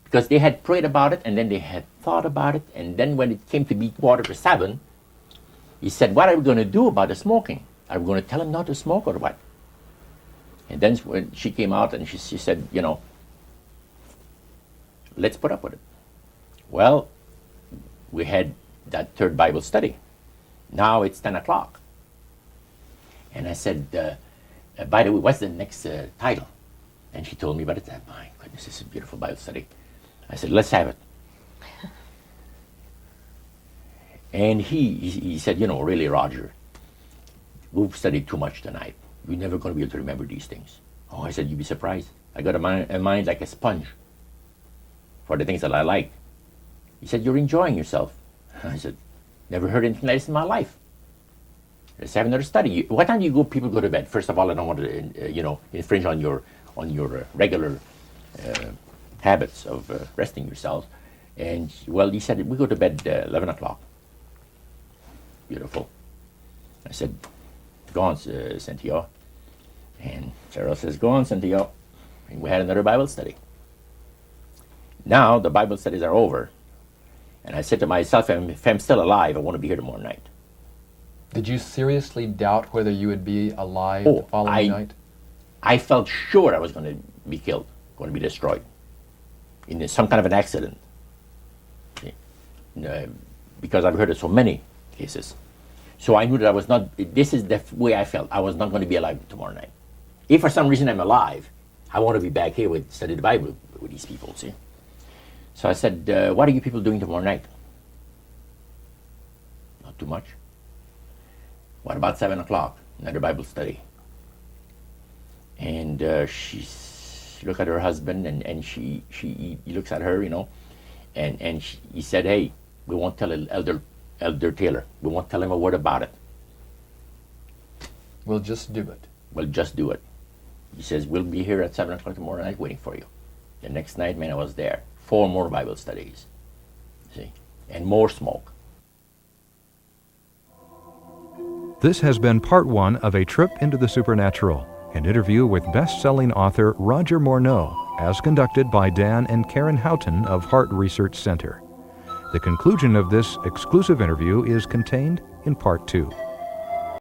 Because they had prayed about it, and then they had thought about it, and then when it came to be 7:15, he said, what are we going to do about the smoking? Are we going to tell him not to smoke or what? And then when she came out and she said, let's put up with it. Well, we had that third Bible study. Now it's 10 o'clock. And I said, by the way, what's the next title? And she told me about it. My goodness, this is a beautiful Bible study. I said, let's have it. And he said, really, Roger, we've studied too much tonight. We're never going to be able to remember these things. Oh, I said, you'd be surprised. I got a mind like a sponge for the things that I like. He said, you're enjoying yourself. I said, never heard anything like this in my life. Let's have another study. What time do people go to bed? First of all, I don't want to, infringe on on your regular habits of resting yourself. And well, he said, we go to bed 11 o'clock. Beautiful. I said, go on, Cynthia. And Cheryl says, go on, Cynthia. And we had another Bible study. Now the Bible studies are over. And I said to myself, if I'm still alive, I want to be here tomorrow night. Did you seriously doubt whether you would be alive the following night? I felt sure I was going to be killed, going to be destroyed in some kind of an accident. Because I've heard of so many cases. So I knew that I was not, this is the way I felt. I was not going to be alive tomorrow night. If for some reason I'm alive, I want to be back here with study the Bible with these people, see? So I said, what are you people doing tomorrow night? Not too much. What about 7 o'clock? Another Bible study. And she looked at her husband, and he looks at her, you know, and he said, hey, we won't tell Elder Taylor. We won't tell him a word about it. We'll just do it. We'll just do it. He says, we'll be here at 7 o'clock tomorrow night waiting for you. The next night, man, I was there. 4 more Bible studies, see, and more smoke. This has been part 1 of A Trip into the Supernatural, an interview with best-selling author Roger Morneau, as conducted by Dan and Karen Houghton of Heart Research Center. The conclusion of this exclusive interview is contained in part 2.